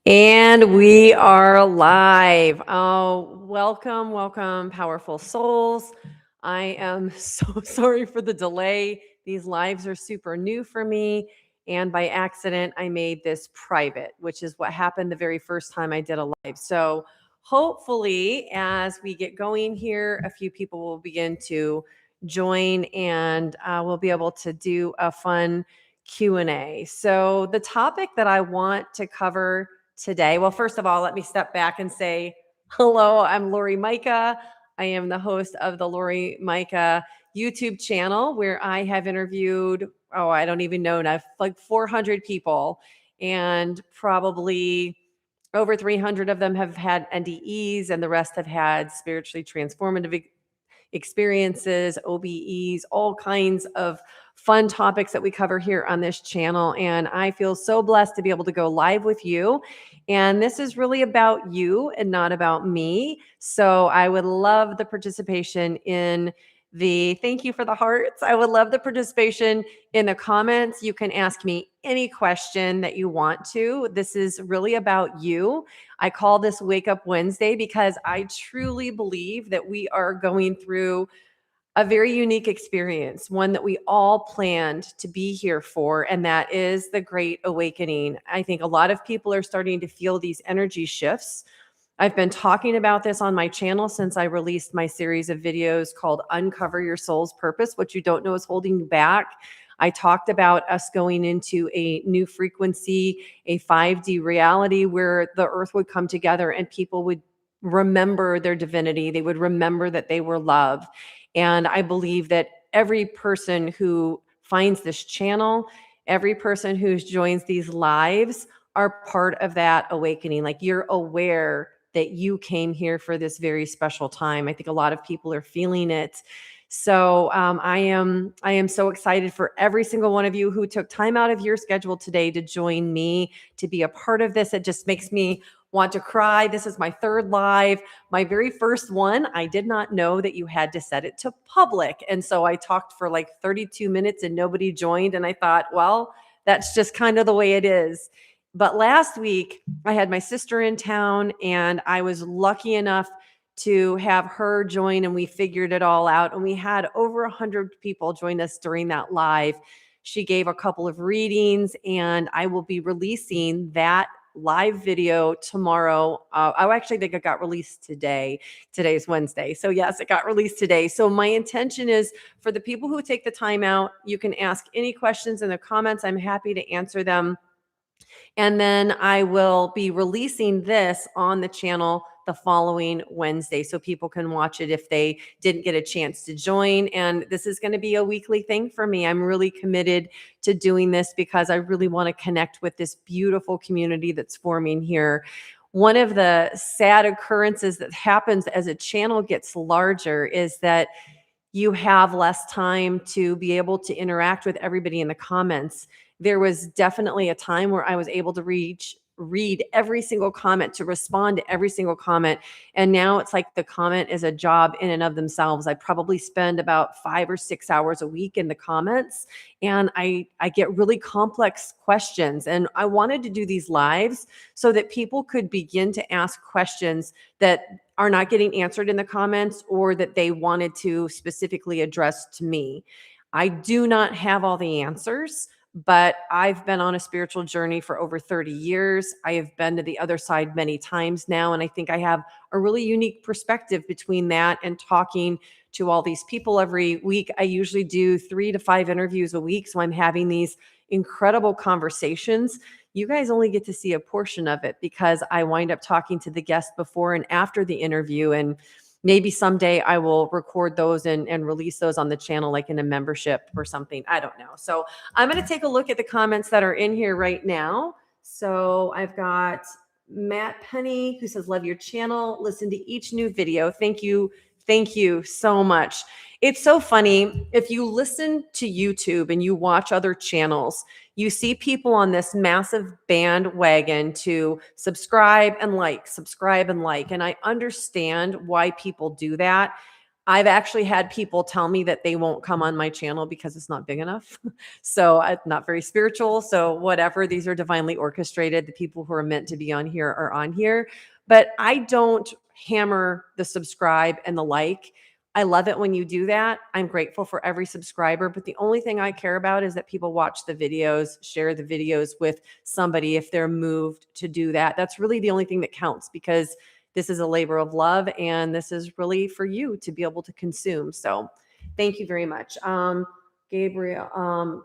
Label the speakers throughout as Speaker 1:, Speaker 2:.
Speaker 1: And we are live. Oh, welcome, powerful souls. I am so sorry for the delay. These lives are super new for me. And by accident, I made this private, which is what happened the very first time I did a live. So hopefully, as we get going here, a few people will begin to join and we'll be able to do a fun Q&A. So the topic that I want to cover today. Well, first of all, let me step back and say hello. I'm Laurie Majka. I am the host of the Laurie Majka YouTube channel where I have interviewed, I don't even know now, like 400 people, and probably over 300 of them have had NDEs, and the rest have had spiritually transformative experiences, OBEs, all kinds of fun topics that we cover here on this channel. And I feel so blessed to be able to go live with you. And this is really about you and not about me. So I would love the participation in thank you for the hearts. I would love the participation in the comments. You can ask me any question that you want to. This is really about you. I call this Wake Up Wednesday because I truly believe that we are going through a very unique experience, one that we all planned to be here for, and that is the Great Awakening. I think a lot of people are starting to feel these energy shifts. I've been talking about this on my channel since I released my series of videos called Uncover Your Soul's Purpose. What you don't know is holding you back. I talked about us going into a new frequency, a 5D reality where the earth would come together and people would remember their divinity. They would remember that they were loved. And I believe that every person who finds this channel, every person who joins these lives are part of that awakening. Like, you're aware that you came here for this very special time. I think a lot of people are feeling it. So I am so excited for every single one of you who took time out of your schedule today to join me, to be a part of this. It just makes me want to cry. This is my third live. My very first one, I did not know that you had to set it to public. And so I talked for like 32 minutes and nobody joined. And I thought, well, that's just kind of the way it is. But last week, I had my sister in town and I was lucky enough to have her join, and we figured it all out. And we had over 100 people join us during that live. She gave a couple of readings, and I will be releasing that live video tomorrow. I actually think it got released today. Today's Wednesday. So yes, it got released today. So my intention is for the people who take the time out, you can ask any questions in the comments. I'm happy to answer them. And then I will be releasing this on the channel the following Wednesday so people can watch it if they didn't get a chance to join. And this is going to be a weekly thing for me. I'm really committed to doing this because I really want to connect with this beautiful community that's forming here. One of the sad occurrences that happens as a channel gets larger is that you have less time to be able to interact with everybody in the comments. There was definitely a time where I was able to read every single comment, to respond to every single comment. And now it's like the comment is a job in and of themselves. I probably spend about 5 or 6 hours a week in the comments, and I get really complex questions. And I wanted to do these lives so that people could begin to ask questions that are not getting answered in the comments or that they wanted to specifically address to me. I do not have all the answers, but I've been on a spiritual journey for over 30 years. I have been to the other side many times now, and I think I have a really unique perspective between that and talking to all these people every week. I usually do 3 to 5 interviews a week, so I'm having these incredible conversations. You guys only get to see a portion of it because I wind up talking to the guest before and after the interview. And maybe someday I will record those and release those on the channel, like in a membership or something. I don't know. So I'm going to take a look at the comments that are in here right now. So I've got Matt Penny who says, love your channel. Listen to each new video. Thank you. Thank you so much. It's so funny. If you listen to YouTube and you watch other channels, you see people on this massive bandwagon to subscribe and like, subscribe and like. And I understand why people do that. I've actually had people tell me that they won't come on my channel because it's not big enough. So I'm not very spiritual. So whatever, these are divinely orchestrated. The people who are meant to be on here are on here. But I don't hammer the subscribe and the like. I love it when you do that. I'm grateful for every subscriber, but the only thing I care about is that people watch the videos, share the videos with somebody if they're moved to do that. That's really the only thing that counts, because this is a labor of love and this is really for you to be able to consume. So thank you very much. Gabriel,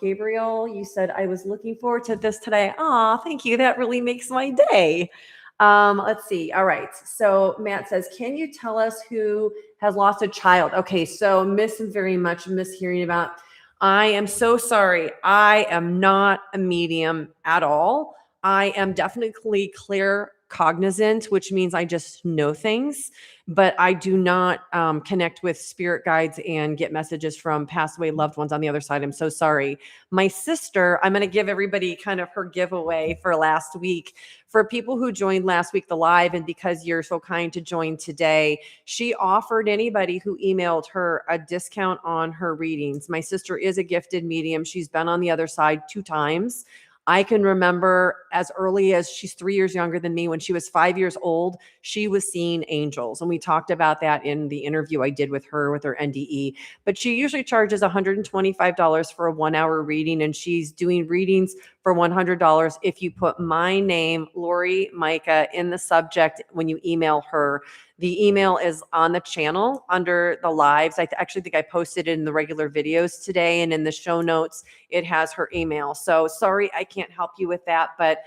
Speaker 1: you said I was looking forward to this today. Aw, thank you. That really makes my day. Let's see. All right. So Matt says, can you tell us who has lost a child? Okay. So miss hearing about. I am so sorry. I am not a medium at all. I am definitely clear cognizant, which means I just know things, but I do not connect with spirit guides and get messages from passed away loved ones on the other side. I'm so sorry. My sister, I'm going to give everybody kind of her giveaway for last week. For people who joined last week, the live, and because you're so kind to join today, she offered anybody who emailed her a discount on her readings. My sister is a gifted medium. She's been on the other side 2 times. I can remember as early as, she's 3 years younger than me, when she was 5 years old, she was seeing angels. And we talked about that in the interview I did with her with her NDE. But she usually charges $125 for a 1-hour reading, and she's doing readings for $100 if you put my name, Laurie Majka, in the subject when you email her. The email is on the channel under the lives. I actually think I posted it in the regular videos today, and in the show notes, it has her email. So sorry, I can't help you with that, but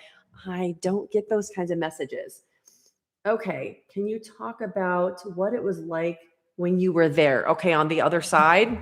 Speaker 1: I don't get those kinds of messages. Okay, can you talk about what it was like when you were there? Okay, on the other side.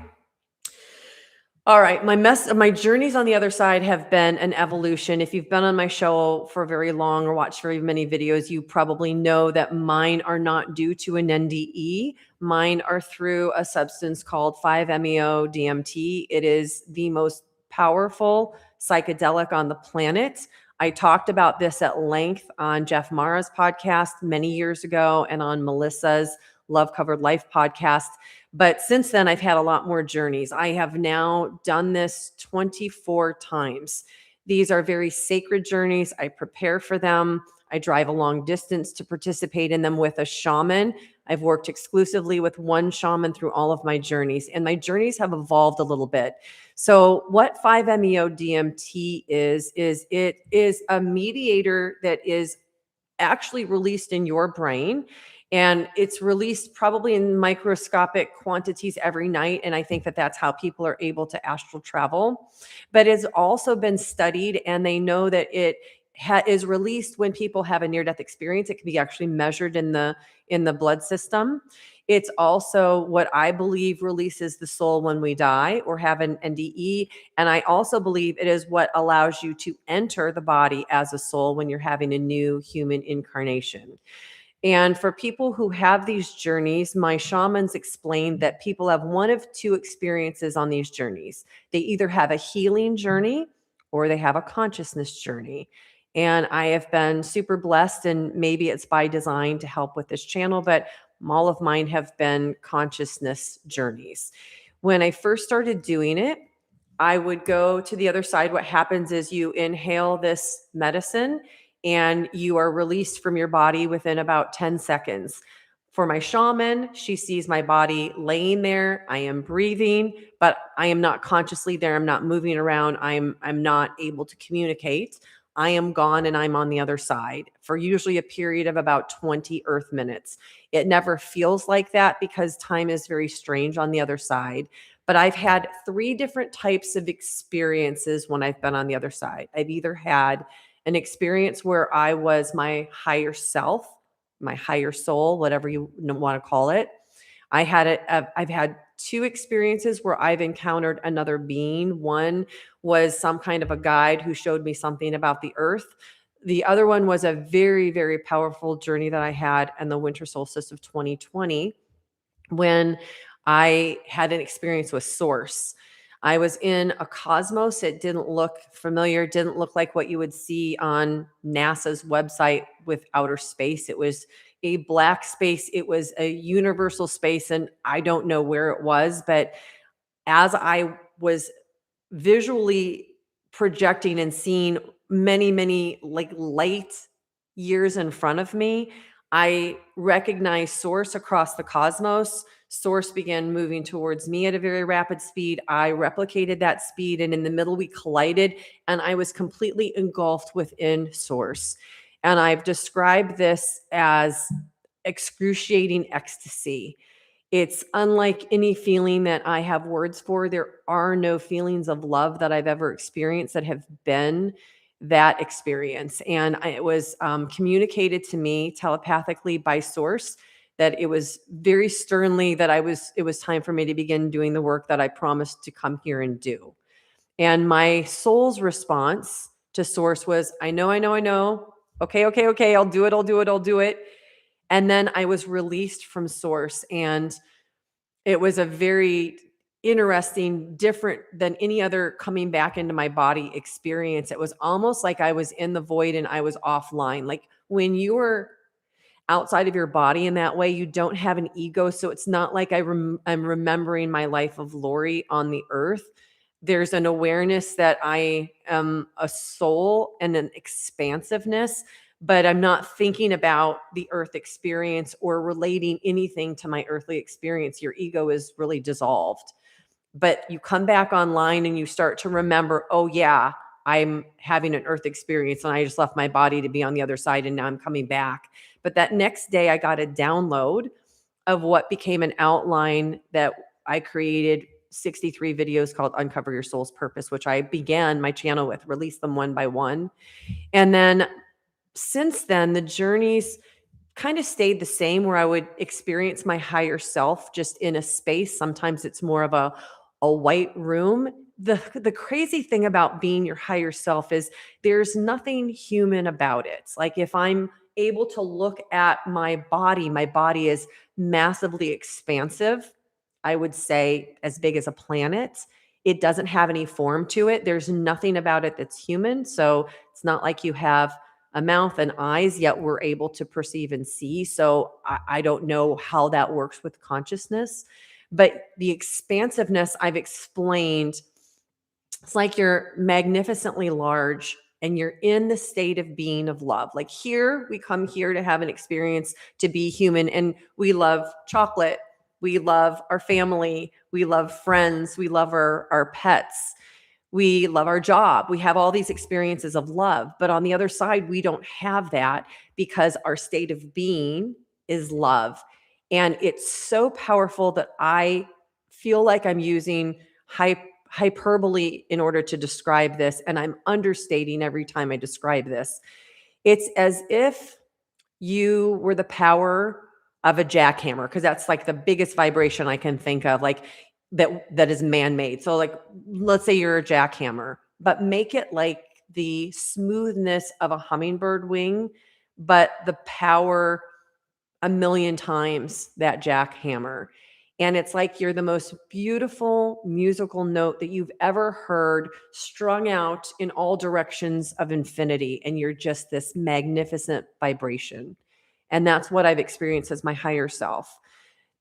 Speaker 1: All right, my journeys on the other side have been an evolution. If you've been on my show for very long or watched very many videos, you probably know that mine are not due to an NDE. Mine are through a substance called 5-MeO DMT. It is the most powerful psychedelic on the planet. I talked about this at length on Jeff Mara's podcast many years ago and on Melissa's Love Covered Life podcast. But since then, I've had a lot more journeys. I have now done this 24 times. These are very sacred journeys. I prepare for them. I drive a long distance to participate in them with a shaman. I've worked exclusively with one shaman through all of my journeys, and my journeys have evolved a little bit. So what 5-MeO DMT is it is a mediator that is actually released in your brain, and it's released probably in microscopic quantities every night, and I think that that's how people are able to astral travel. But it's also been studied, and they know that it is released when people have a near death experience. It can be actually measured in the blood system. It's also what I believe releases the soul when we die or have an NDE. And I also believe it is what allows you to enter the body as a soul when you're having a new human incarnation. And for people who have these journeys, my shamans explained that people have one of 2 experiences on these journeys. They either have a healing journey or they have a consciousness journey. And I have been super blessed, and maybe it's by design to help with this channel, but all of mine have been consciousness journeys. When I first started doing it, I would go to the other side. What happens is you inhale this medicine and you are released from your body within about 10 seconds. For my shaman, she sees my body laying there. I am breathing, but I am not consciously there. I'm not moving around. I'm not able to communicate. I am gone and I'm on the other side for usually a period of about 20 earth minutes. It never feels like that because time is very strange on the other side. But I've had 3 different types of experiences when I've been on the other side. I've either had an experience where I was my higher self, my higher soul, whatever you want to call it. I've had 2 experiences where I've encountered another being. One was some kind of a guide who showed me something about the earth. The other one was a very, very powerful journey that I had in the winter solstice of 2020 when I had an experience with source. I was in a cosmos. It didn't look familiar, didn't look like what you would see on NASA's website with outer space. a black space. It was a universal space, and I don't know where it was, but as I was visually projecting and seeing many, many like light years in front of me, I recognized source across the cosmos. Source began moving towards me at a very rapid speed. I replicated that speed, and in the middle, we collided, and I was completely engulfed within source. And I've described this as excruciating ecstasy. It's unlike any feeling that I have words for. There are no feelings of love that I've ever experienced that have been that experience. And it was communicated to me telepathically by source that it was very sternly that it was time for me to begin doing the work that I promised to come here and do. And my soul's response to source was, I know, I know, I know. Okay, okay, okay. I'll do it. I'll do it. I'll do it. And then I was released from source, and it was a very interesting, different than any other coming back into my body experience. It was almost like I was in the void and I was offline. Like when you are outside of your body in that way, you don't have an ego. So it's not like I'm remembering my life of Laurie on the earth. There's an awareness that I am a soul and an expansiveness, but I'm not thinking about the earth experience or relating anything to my earthly experience. Your ego is really dissolved. But you come back online and you start to remember, oh, yeah, I'm having an earth experience and I just left my body to be on the other side and now I'm coming back. But that next day, I got a download of what became an outline that I created 63 videos called Uncover Your Soul's Purpose, which I began my channel with, release them one by one. And then since then, the journeys kind of stayed the same where I would experience my higher self just in a space. Sometimes it's more of a white room. The crazy thing about being your higher self is there's nothing human about it. Like if I'm able to look at my body is massively expansive. I would say as big as a planet. It doesn't have any form to it. There's nothing about it that's human. So it's not like you have a mouth and eyes, yet we're able to perceive and see. So I don't know how that works with consciousness, but the expansiveness I've explained, it's like you're magnificently large and you're in the state of being of love. Like here, we come here to have an experience to be human, and we love chocolate. We love our family. We love friends. We love our pets. We love our job. We have all these experiences of love. But on the other side, we don't have that because our state of being is love. And it's so powerful that I feel like I'm using hyperbole in order to describe this. And I'm understating every time I describe this. It's as if you were the power of a jackhammer, because that's like the biggest vibration I can think of, like that is man-made. So like let's say you're a jackhammer, but make it like the smoothness of a hummingbird wing, but the power a million times that jackhammer. And it's like you're the most beautiful musical note that you've ever heard, strung out in all directions of infinity. And you're just this magnificent vibration. And that's what I've experienced as my higher self.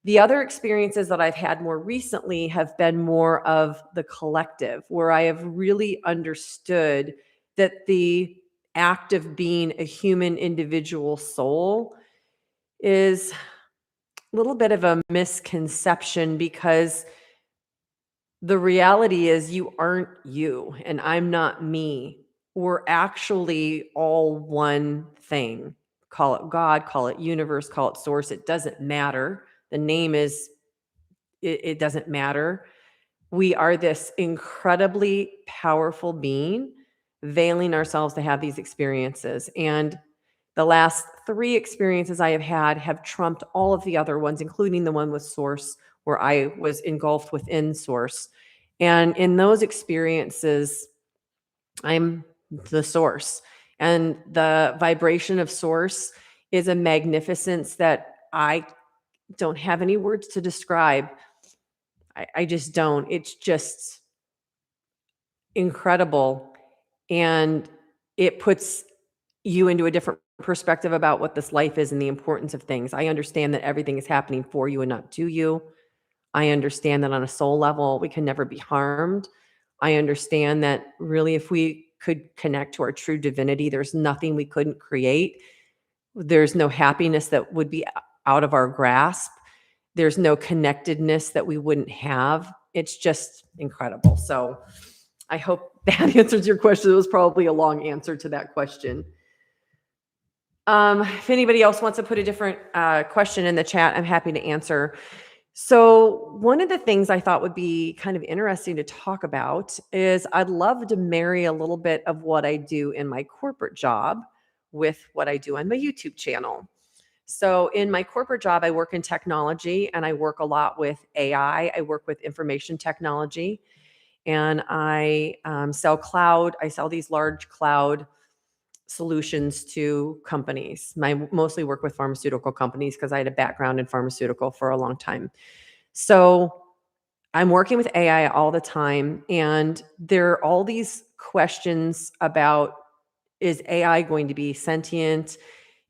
Speaker 1: The other experiences that I've had more recently have been more of the collective, where I have really understood that the act of being a human individual soul is a little bit of a misconception, because the reality is you aren't you and I'm not me. We're actually all one thing. Call it God, call it universe, call it source. It doesn't matter. The name is, it doesn't matter. We are this incredibly powerful being veiling ourselves to have these experiences. And the last three experiences I have had have trumped all of the other ones, including the one with Source, where I was engulfed within Source. And in those experiences, I'm the Source. And the vibration of Source is a magnificence that I don't have any words to describe. I just don't. It's just incredible. And it puts you into a different perspective about what this life is and the importance of things. I understand that everything is happening for you and not to you. I understand that on a soul level, we can never be harmed. I understand that really, if we could connect to our true divinity, there's nothing we couldn't create. There's no happiness that would be out of our grasp. There's no connectedness that we wouldn't have. It's just incredible. So I hope that answers your question. It was probably a long answer to that question. If anybody else wants to put a different question in the chat, I'm happy to answer. So, one of the things I thought would be kind of interesting to talk about is I'd love to marry a little bit of what I do in my corporate job with what I do on my YouTube channel. So, in my corporate job, I work in technology and I work a lot with AI. I work with information technology and I sell cloud. I sell these large cloud solutions to companies. I mostly work with pharmaceutical companies because I had a background in pharmaceutical for a long time. So I'm working with AI all the time, and there are all these questions about, is AI going to be sentient?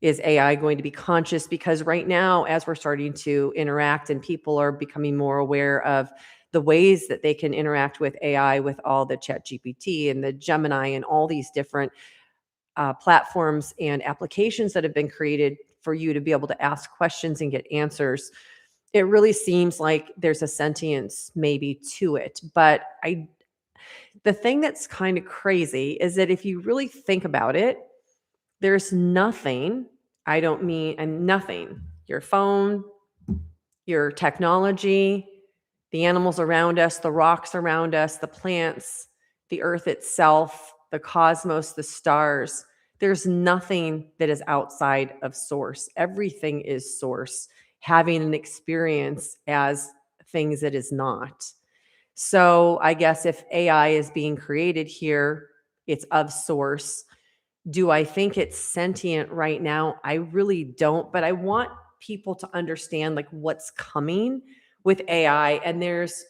Speaker 1: Is AI going to be conscious? Because right now, as we're starting to interact and people are becoming more aware of the ways that they can interact with AI, with all the chat GPT and the Gemini and all these different platforms and applications that have been created for you to be able to ask questions and get answers, it really seems like there's a sentience maybe to it. But the thing that's kind of crazy is that if you really think about it, there's nothing, I don't mean, and nothing, your phone, your technology, the animals around us, the rocks around us, the plants, the earth itself, the cosmos, the stars. There's nothing that is outside of source. Everything is source, having an experience as things it is not. So I guess if AI is being created here, it's of source. Do I think it's sentient right now? I really don't, but I want people to understand like what's coming with AI. And there's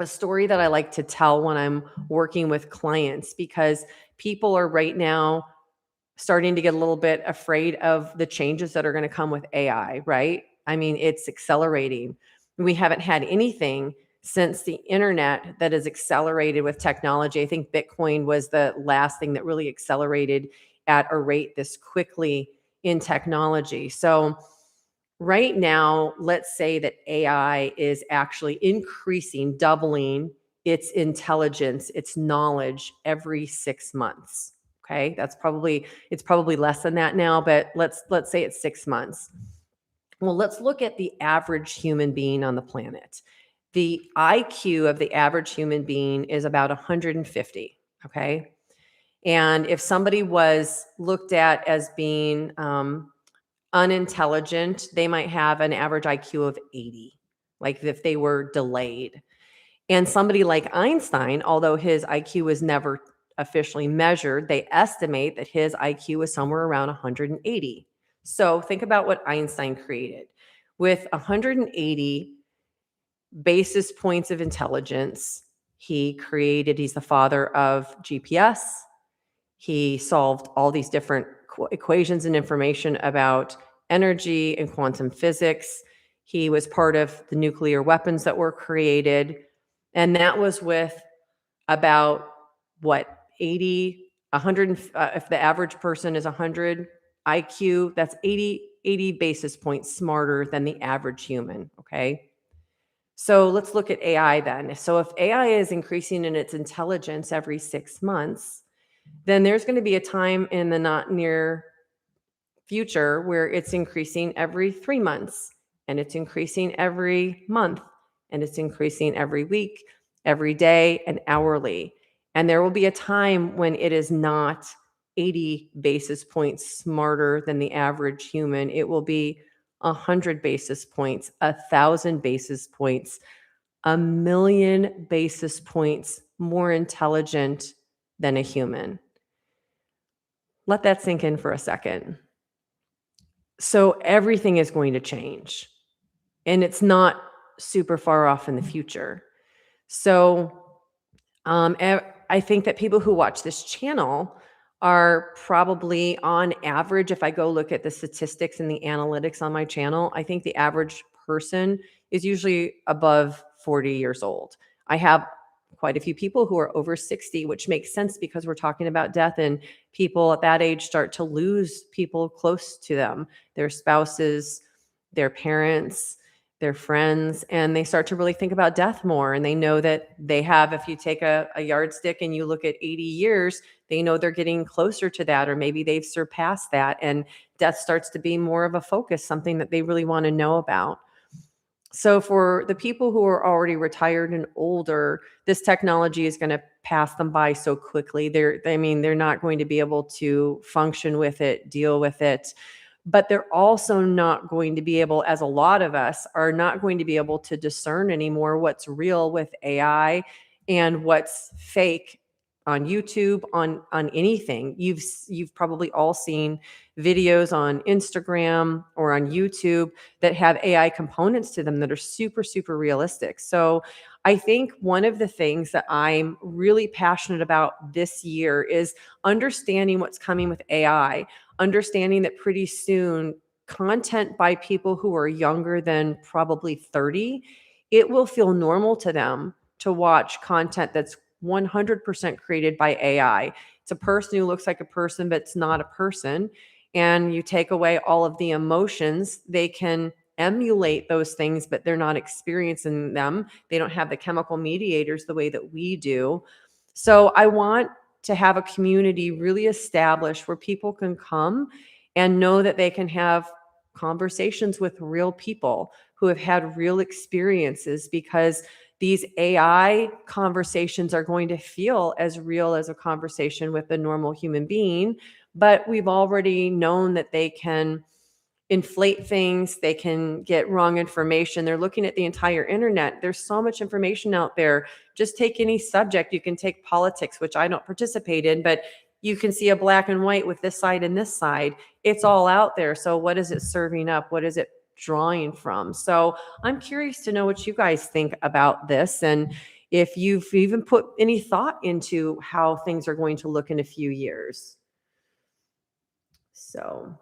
Speaker 1: a story that I like to tell when I'm working with clients because people are right now starting to get a little bit afraid of the changes that are going to come with AI, right? I mean, it's accelerating. We haven't had anything since the internet that is accelerated with technology. I think Bitcoin was the last thing that really accelerated at a rate this quickly in technology. So, right now, let's say that AI is actually increasing, doubling its intelligence, its knowledge every 6 months. Okay? It's probably less than that now, but let's say it's 6 months. Well, let's look at the average human being on the planet. The IQ of the average human being is about 150, okay? And if somebody was looked at as being unintelligent, they might have an average IQ of 80, like if they were delayed. And somebody like Einstein, although his IQ was never officially measured, they estimate that his IQ was somewhere around 180. So think about what Einstein created. With 180 basis points of intelligence, he's the father of GPS. He solved all these different equations and information about energy and quantum physics. He was part of the nuclear weapons that were created. And that was with about what, 80, 100, if the average person is 100 IQ, that's 80 basis points smarter than the average human. Okay. So let's look at AI then. So if AI is increasing in its intelligence every 6 months, then there's going to be a time in the not near future where it's increasing every 3 months, and it's increasing every month, and it's increasing every week, every day, and hourly. And there will be a time when it is not 80 basis points smarter than the average human. It will be 100 basis points, 1,000 basis points, 1,000,000 basis points more intelligent than a human. Let that sink in for a second. So everything is going to change, and it's not super far off in the future. So I think that people who watch this channel are probably on average, if I go look at the statistics and the analytics on my channel, I think the average person is usually above 40 years old. I have quite a few people who are over 60, which makes sense because we're talking about death, and people at that age start to lose people close to them, their spouses, their parents, their friends, and they start to really think about death more. And they know that they have, if you take a yardstick and you look at 80 years, they know they're getting closer to that, or maybe they've surpassed that. And death starts to be more of a focus, something that they really want to know about. So for the people who are already retired and older, this technology is going to pass them by so quickly. They're not going to be able to function with it, deal with it. But they're also not going to be able, as a lot of us are not going to be able to discern anymore what's real with AI and what's fake on YouTube, on anything. You've probably all seen videos on Instagram or on YouTube that have AI components to them that are super, super realistic. So I think one of the things that I'm really passionate about this year is understanding what's coming with AI, understanding that pretty soon content by people who are younger than probably 30, it will feel normal to them to watch content that's 100% created by AI. It's a person who looks like a person, but it's not a person. And you take away all of the emotions, they can emulate those things, but they're not experiencing them. They don't have the chemical mediators the way that we do. So I want to have a community really established where people can come and know that they can have conversations with real people who have had real experiences, because these AI conversations are going to feel as real as a conversation with a normal human being. But we've already known that they can inflate things, they can get wrong information. They're looking at the entire internet. There's so much information out there. Just take any subject. You can take politics, which I don't participate in, but you can see a black and white with this side and this side. It's all out there. So what is it serving up? What is it drawing from? So I'm curious to know what you guys think about this, and if you've even put any thought into how things are going to look in a few years. So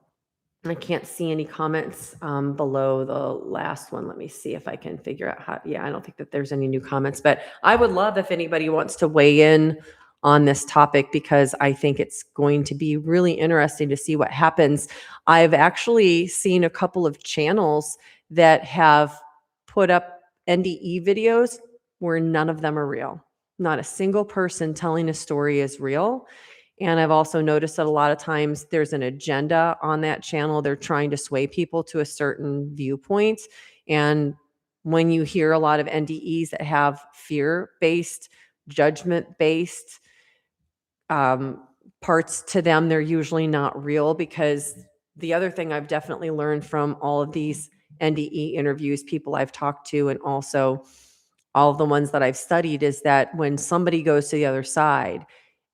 Speaker 1: I can't see any comments below the last one. Let me see if I can figure out how. Yeah, I don't think that there's any new comments, but I would love if anybody wants to weigh in on this topic, because I think it's going to be really interesting to see what happens. I've actually seen a couple of channels that have put up NDE videos where none of them are real. Not a single person telling a story is real. And I've also noticed that a lot of times there's an agenda on that channel. They're trying to sway people to a certain viewpoint. And when you hear a lot of NDEs that have fear-based, judgment-based parts to them, they're usually not real. Because the other thing I've definitely learned from all of these NDE interviews, people I've talked to, and also all of the ones that I've studied, is that when somebody goes to the other side,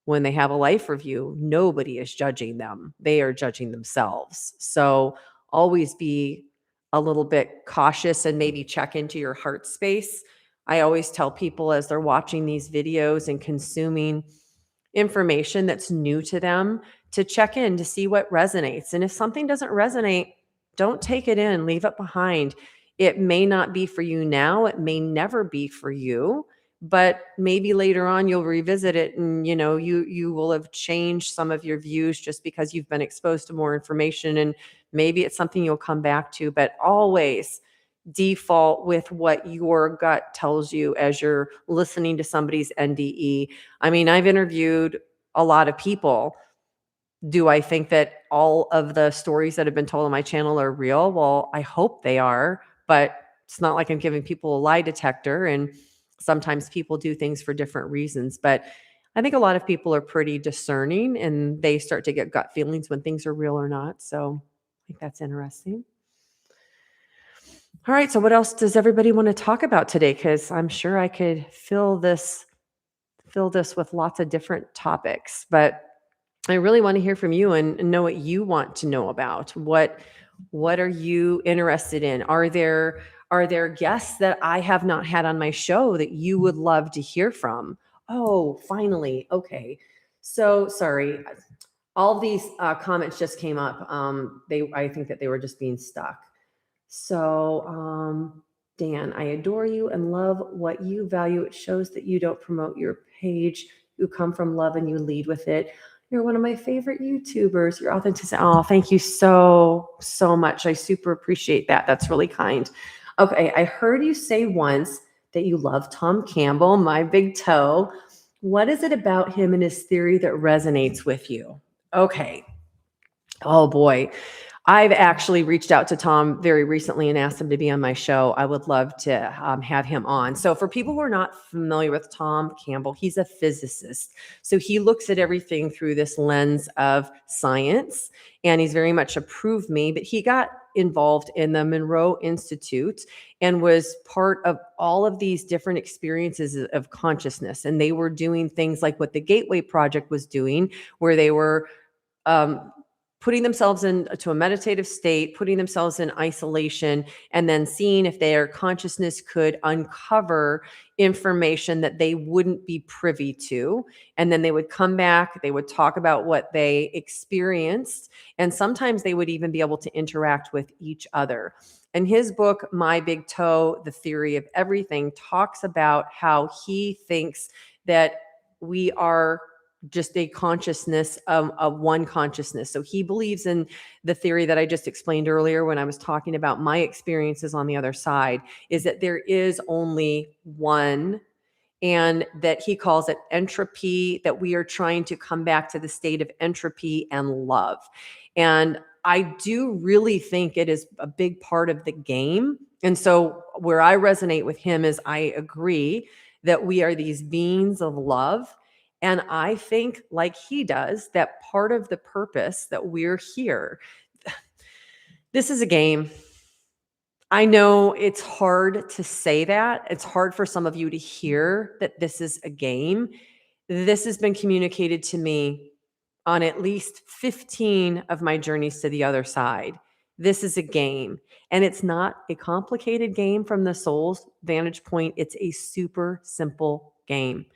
Speaker 1: when they have a life review, nobody is judging them. They are judging themselves. So always be a little bit cautious and maybe check into your heart space. I always tell people as they're watching these videos and consuming information that's new to them, to check in to see what resonates. And if something doesn't resonate, don't take it in, leave it behind. It may not be for you now, it may never be for you, but maybe later on you'll revisit it, and you will have changed some of your views just because you've been exposed to more information, and maybe it's something you'll come back to. But always default with what your gut tells you as you're listening to somebody's NDE. I mean, I've interviewed a lot of people. Do I think that all of the stories that have been told on my channel are real? Well, I hope they are, but it's not like I'm giving people a lie detector. And sometimes people do things for different reasons. But I think a lot of people are pretty discerning, and they start to get gut feelings when things are real or not. So I think that's interesting. All right. So what else does everybody want to talk about today? Because I'm sure I could fill this with lots of different topics, but I really want to hear from you and know what you want to know about. What are you interested in? Are there guests that I have not had on my show that you would love to hear from? Oh, finally. Okay. So sorry. All of these comments just came up. I think that they were just being stuck. So, Dan, I adore you and love what you value. It shows that you don't promote your page. You come from love and you lead with it. You're one of my favorite YouTubers. Your authenticity. Oh, thank you so much. I super appreciate that. That's really kind. Okay, I heard you say once that you love Tom Campbell, my big toe. What is it about him and his theory that resonates with you? Okay. Oh boy. I've actually reached out to Tom very recently and asked him to be on my show. I would love to have him on. So, for people who are not familiar with Tom Campbell, he's a physicist. So, he looks at everything through this lens of science, and he's very much a prove me. But he got involved in the Monroe Institute and was part of all of these different experiences of consciousness. And they were doing things like what the Gateway Project was doing, where they were um, putting themselves into a meditative state, putting themselves in isolation, and then seeing if their consciousness could uncover information that they wouldn't be privy to. And then they would come back, they would talk about what they experienced, and sometimes they would even be able to interact with each other. And his book, My Big Toe, The Theory of Everything, talks about how he thinks that we are just a consciousness of one consciousness. So he believes in the theory that I just explained earlier when I was talking about my experiences on the other side, is that there is only one, and that he calls it entropy, that we are trying to come back to the state of entropy and love. And I do really think it is a big part of the game. And so where I resonate with him is I agree that we are these beings of love. And I think, like he does, that part of the purpose that we're here, this is a game. I know it's hard to say that. It's hard for some of you to hear that this is a game. This has been communicated to me on at least 15 of my journeys to the other side. This is a game, and it's not a complicated game from the soul's vantage point. It's a super simple game.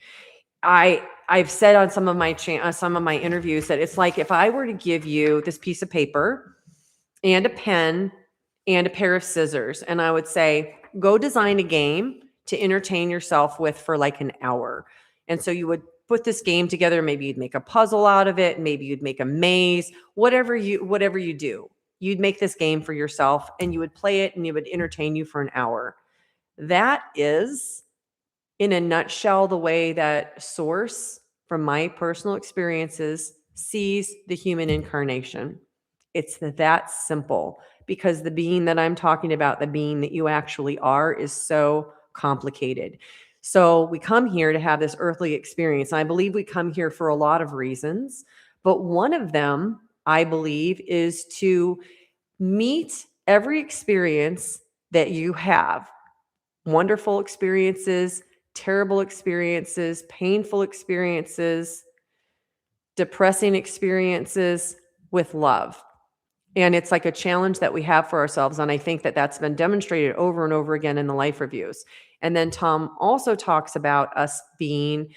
Speaker 1: I've said on some of my interviews that it's like if I were to give you this piece of paper and a pen and a pair of scissors, and I would say, go design a game to entertain yourself with for like an hour. And so you would put this game together. Maybe you'd make a puzzle out of it. Maybe you'd make a maze, whatever you do, you'd make this game for yourself and you would play it and it would entertain you for an hour. That is, in a nutshell, the way that Source, from my personal experiences, sees the human incarnation. It's that simple, because the being that I'm talking about, the being that you actually are, is so complicated. So we come here to have this earthly experience. And I believe we come here for a lot of reasons, but one of them, I believe, is to meet every experience that you have. Wonderful experiences, terrible experiences, painful experiences, depressing experiences, with love. And it's like a challenge that we have for ourselves. And I think that that's been demonstrated over and over again in the life reviews. And then Tom also talks about us being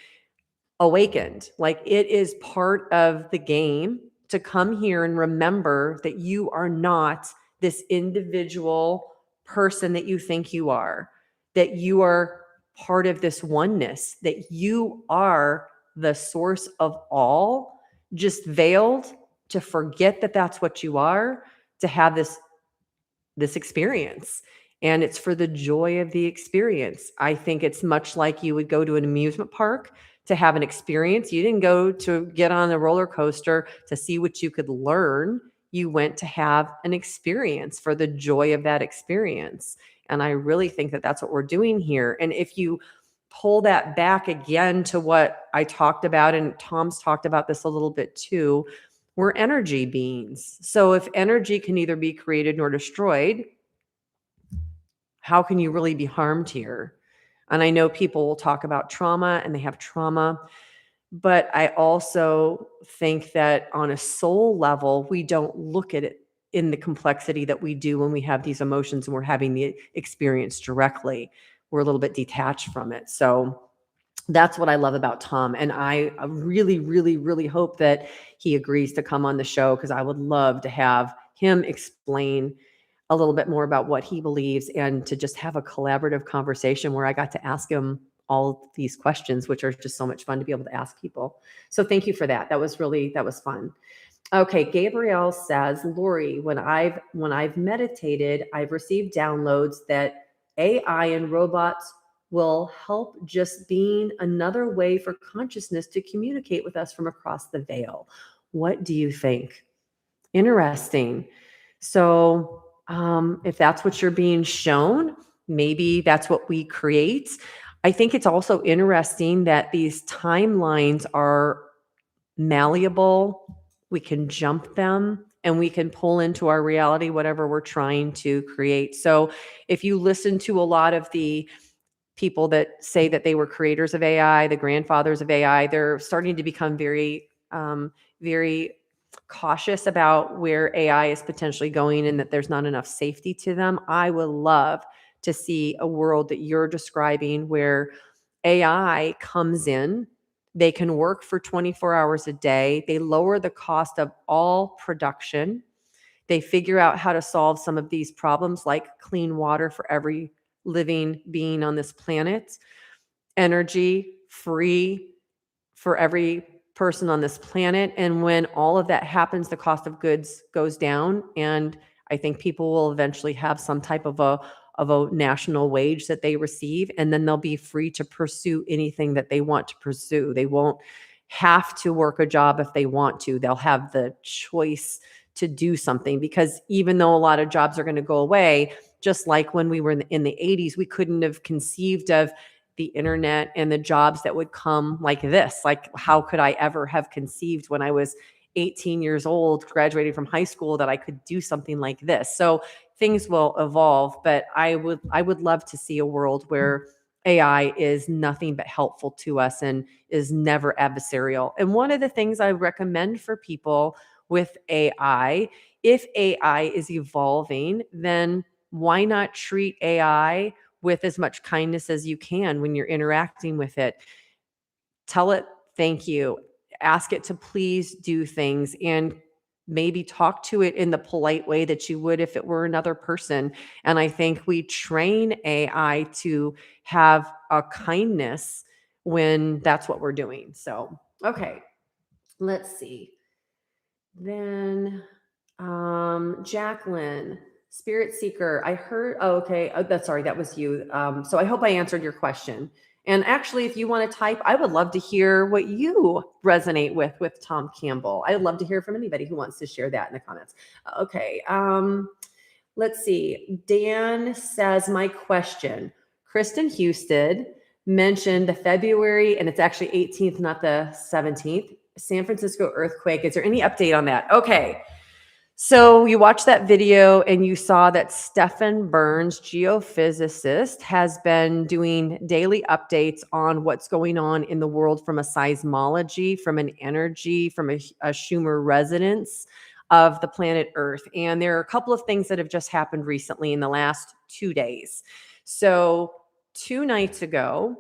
Speaker 1: awakened. Like, it is part of the game to come here and remember that you are not this individual person that you think you are, that you are part of this oneness, that you are the source of all, just veiled to forget that that's what you are, to have this experience. And it's for the joy of the experience. I think it's much like you would go to an amusement park to have an experience. You didn't go to get on a roller coaster to see what you could learn. You went to have an experience for the joy of that experience. And I really think that that's what we're doing here. And if you pull that back again to what I talked about, and Tom's talked about this a little bit too, we're energy beings. So if energy can neither be created nor destroyed, how can you really be harmed here? And I know people will talk about trauma and they have trauma, but I also think that on a soul level, we don't look at it in the complexity that we do when we have these emotions and we're having the experience directly. We're a little bit detached from it. So That's what I love about Tom. And I really, really, really hope that he agrees to come on the show, because I would love to have him explain a little bit more about what he believes, and to just have a collaborative conversation where I got to ask him all these questions, which are just so much fun to be able to ask people. So thank you for that. That was fun. Okay, Gabrielle says, Lori, when I've meditated, I've received downloads that AI and robots will help, just being another way for consciousness to communicate with us from across the veil. What do you think? Interesting. So, if that's what you're being shown, maybe that's what we create. I think it's also interesting that these timelines are malleable. We can jump them and we can pull into our reality whatever we're trying to create. So, if you listen to a lot of the people that say that they were creators of AI, the grandfathers of AI, they're starting to become very cautious about where AI is potentially going, and that there's not enough safety to them. I would love to see a world that you're describing where AI comes in, they can work for 24 hours a day, they lower the cost of all production, they figure out how to solve some of these problems like clean water for every living being on this planet, energy free for every person on this planet. And when all of that happens, the cost of goods goes down. And I think people will eventually have some type of a national wage that they receive. And then they'll be free to pursue anything that they want to pursue. They won't have to work a job if they want to. They'll have the choice to do something, because even though a lot of jobs are going to go away, just like when we were in the 80s, we couldn't have conceived of the internet and the jobs that would come like this. Like, how could I ever have conceived when I was 18 years old, graduating from high school, that I could do something like this? So things will evolve, but I would love to see a world where AI is nothing but helpful to us and is never adversarial. And one of the things I recommend for people with AI, if AI is evolving, then why not treat AI with as much kindness as you can when you're interacting with it? Tell it thank you. Ask it to please do things, and maybe talk to it in the polite way that you would if it were another person. And I think we train AI to have a kindness when that's what we're doing. So, okay, let's see. Then, Jacqueline, Spirit Seeker. I heard. Oh, okay. Oh, that's sorry. That was you. So I hope I answered your question. And actually, if you want to type, I would love to hear what you resonate with Tom Campbell. I would love to hear from anybody who wants to share that in the comments. Okay. Let's see. Dan says, my question. Kristen Houston mentioned the February, and it's actually 18th, not the 17th, San Francisco earthquake. Is there any update on that? Okay. So you watched that video and you saw that Stephen Burns, geophysicist, has been doing daily updates on what's going on in the world from a seismology, from an energy, from a Schumer resonance of the planet Earth. And there are a couple of things that have just happened recently in the last 2 days. So 2 nights ago,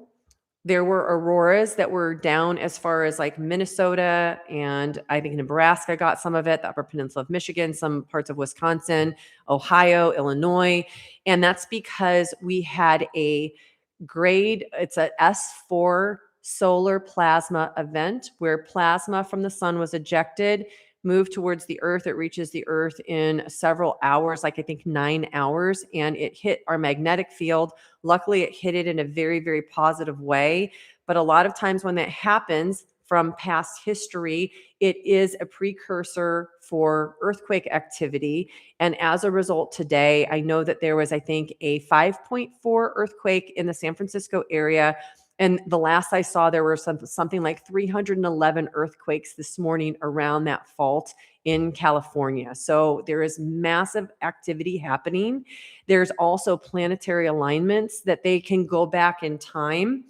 Speaker 1: there were auroras that were down as far as like Minnesota, and I think Nebraska got some of it, the Upper Peninsula of Michigan, some parts of Wisconsin, Ohio, Illinois. And that's because we had it's a S4 solar plasma event where plasma from the sun was ejected, moved towards the earth. It reaches the earth in several hours, like I think 9 hours, and it hit our magnetic field. Luckily, it hit it in a very, very positive way. But a lot of times when that happens, from past history, it is a precursor for earthquake activity. And as a result, today, I know that there was, I think, a 5.4 earthquake in the San Francisco area. And the last I saw, there were something like 311 earthquakes this morning around that fault in California. So there is massive activity happening. There's also planetary alignments that they can go back in time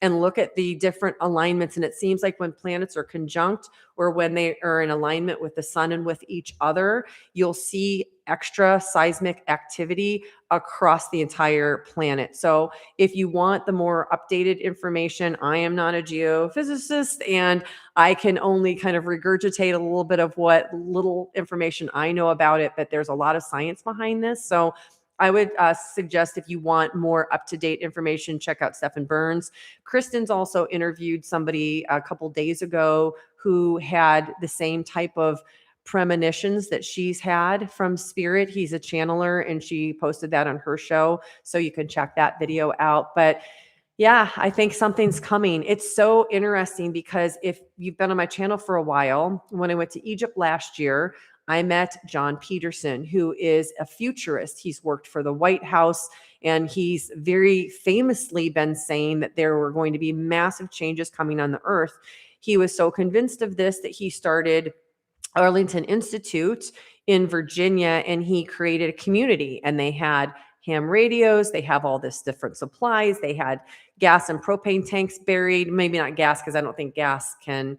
Speaker 1: and look at the different alignments. And it seems like when planets are conjunct or when they are in alignment with the sun and with each other, you'll see extra seismic activity across the entire planet. So if you want the more updated information, I am not a geophysicist and I can only kind of regurgitate a little bit of what little information I know about it, but there's a lot of science behind this. So I would suggest if you want more up-to-date information, check out Stephen Burns. Kristen's also interviewed somebody a couple days ago who had the same type of premonitions that she's had from spirit. He's a channeler and she posted that on her show. So you can check that video out. But yeah, I think something's coming. It's so interesting because if you've been on my channel for a while, when I went to Egypt last year, I met John Peterson, who is a futurist. He's worked for the White House and he's very famously been saying that there were going to be massive changes coming on the earth. He was so convinced of this that he started Arlington Institute in Virginia and he created a community and they had ham radios, they have all this different supplies, they had gas and propane tanks buried, maybe not gas because I don't think gas can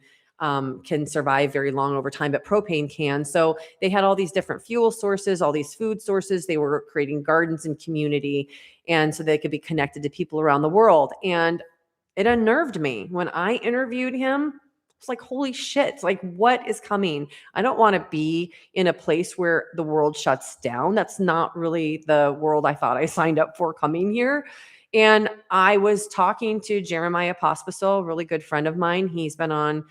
Speaker 1: survive very long over time, but propane can. So they had all these different fuel sources, all these food sources. They were creating gardens and community and so they could be connected to people around the world. And it unnerved me when I interviewed him. It's like, holy shit, like what is coming? I don't want to be in a place where the world shuts down. That's not really the world I thought I signed up for coming here. And I was talking to Jeremiah Pospisil, a really good friend of mine. He's been on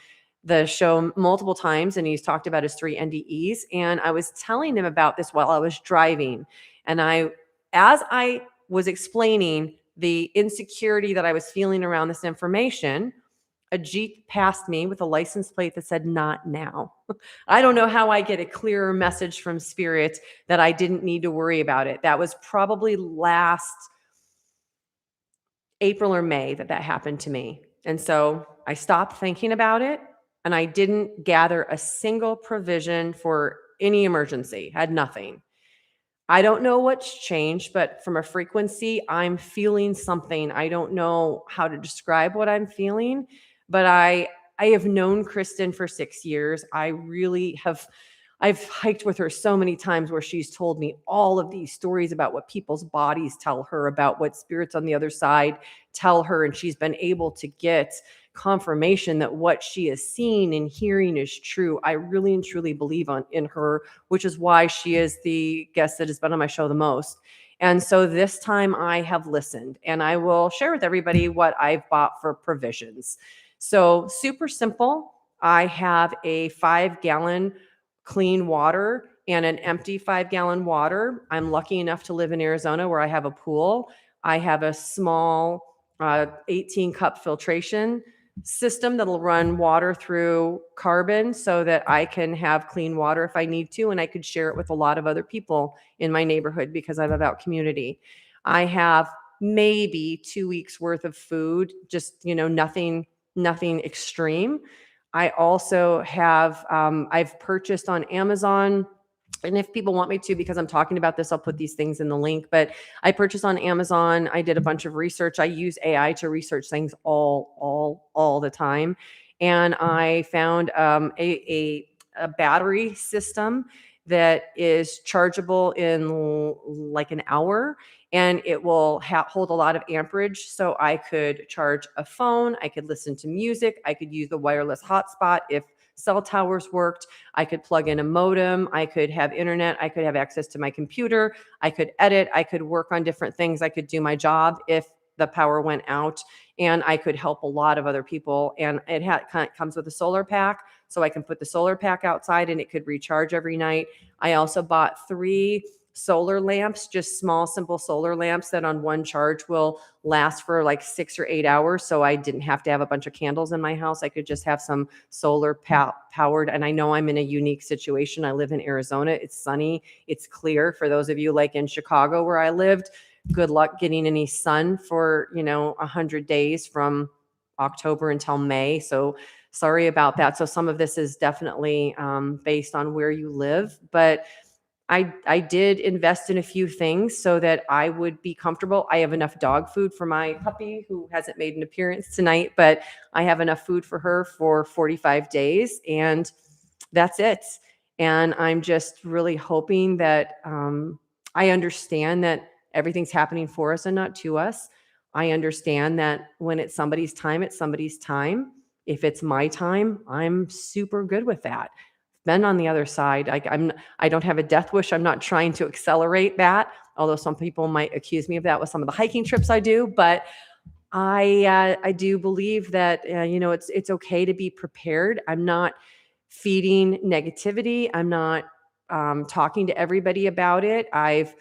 Speaker 1: the show multiple times and he's talked about his 3 NDEs. And I was telling him about this while I was driving. And as I was explaining the insecurity that I was feeling around this information, a Jeep passed me with a license plate that said, "Not now." I don't know how I get a clearer message from spirit that I didn't need to worry about it. That was probably last April or May that happened to me. And so I stopped thinking about it and I didn't gather a single provision for any emergency, had nothing. I don't know what's changed, but from a frequency, I'm feeling something. I don't know how to describe what I'm feeling, but I have known Kristen for 6 years. I really have I've hiked with her so many times where she's told me all of these stories about what people's bodies tell her, about what spirits on the other side tell her, and she's been able to get confirmation that what she is seeing and hearing is true. I really and truly believe in her, which is why she is the guest that has been on my show the most. And so this time I have listened and I will share with everybody what I've bought for provisions. So super simple. I have a 5-gallon clean water and an empty 5-gallon water. I'm lucky enough to live in Arizona where I have a pool. I have a small 18-cup filtration system that'll run water through carbon so that I can have clean water if I need to, and I could share it with a lot of other people in my neighborhood because I'm about community. I have maybe 2 weeks worth of food, just nothing extreme. I also have I've purchased on Amazon. And if people want me to, because I'm talking about this, I'll put these things in the link. But I purchased on Amazon. I did a bunch of research. I use AI to research things all the time. And I found a battery system that is chargeable in like an hour and it will hold a lot of amperage. So I could charge a phone, I could listen to music, I could use the wireless hotspot if cell towers worked. I could plug in a modem. I could have internet. I could have access to my computer. I could edit. I could work on different things. I could do my job if the power went out, and I could help a lot of other people. And it comes with a solar pack, so I can put the solar pack outside and it could recharge every night. I also bought 3 solar lamps, just small, simple solar lamps that on one charge will last for like 6 or 8 hours. So I didn't have to have a bunch of candles in my house. I could just have some solar powered. And I know I'm in a unique situation. I live in Arizona. It's sunny. It's clear. For those of you like in Chicago where I lived, good luck getting any sun for, 100 days from October until May. So sorry about that. So some of this is definitely based on where you live, but I did invest in a few things so that I would be comfortable. I have enough dog food for my puppy who hasn't made an appearance tonight, but I have enough food for her for 45 days and that's it. And I'm just really hoping that I understand that everything's happening for us and not to us. I understand that when it's somebody's time, it's somebody's time. If it's my time, I'm super good with that. Been on the other side. I don't have a death wish. I'm not trying to accelerate that, although some people might accuse me of that with some of the hiking trips I do. But I do believe that it's okay to be prepared. I'm not feeding negativity. I'm not talking to everybody about it. I've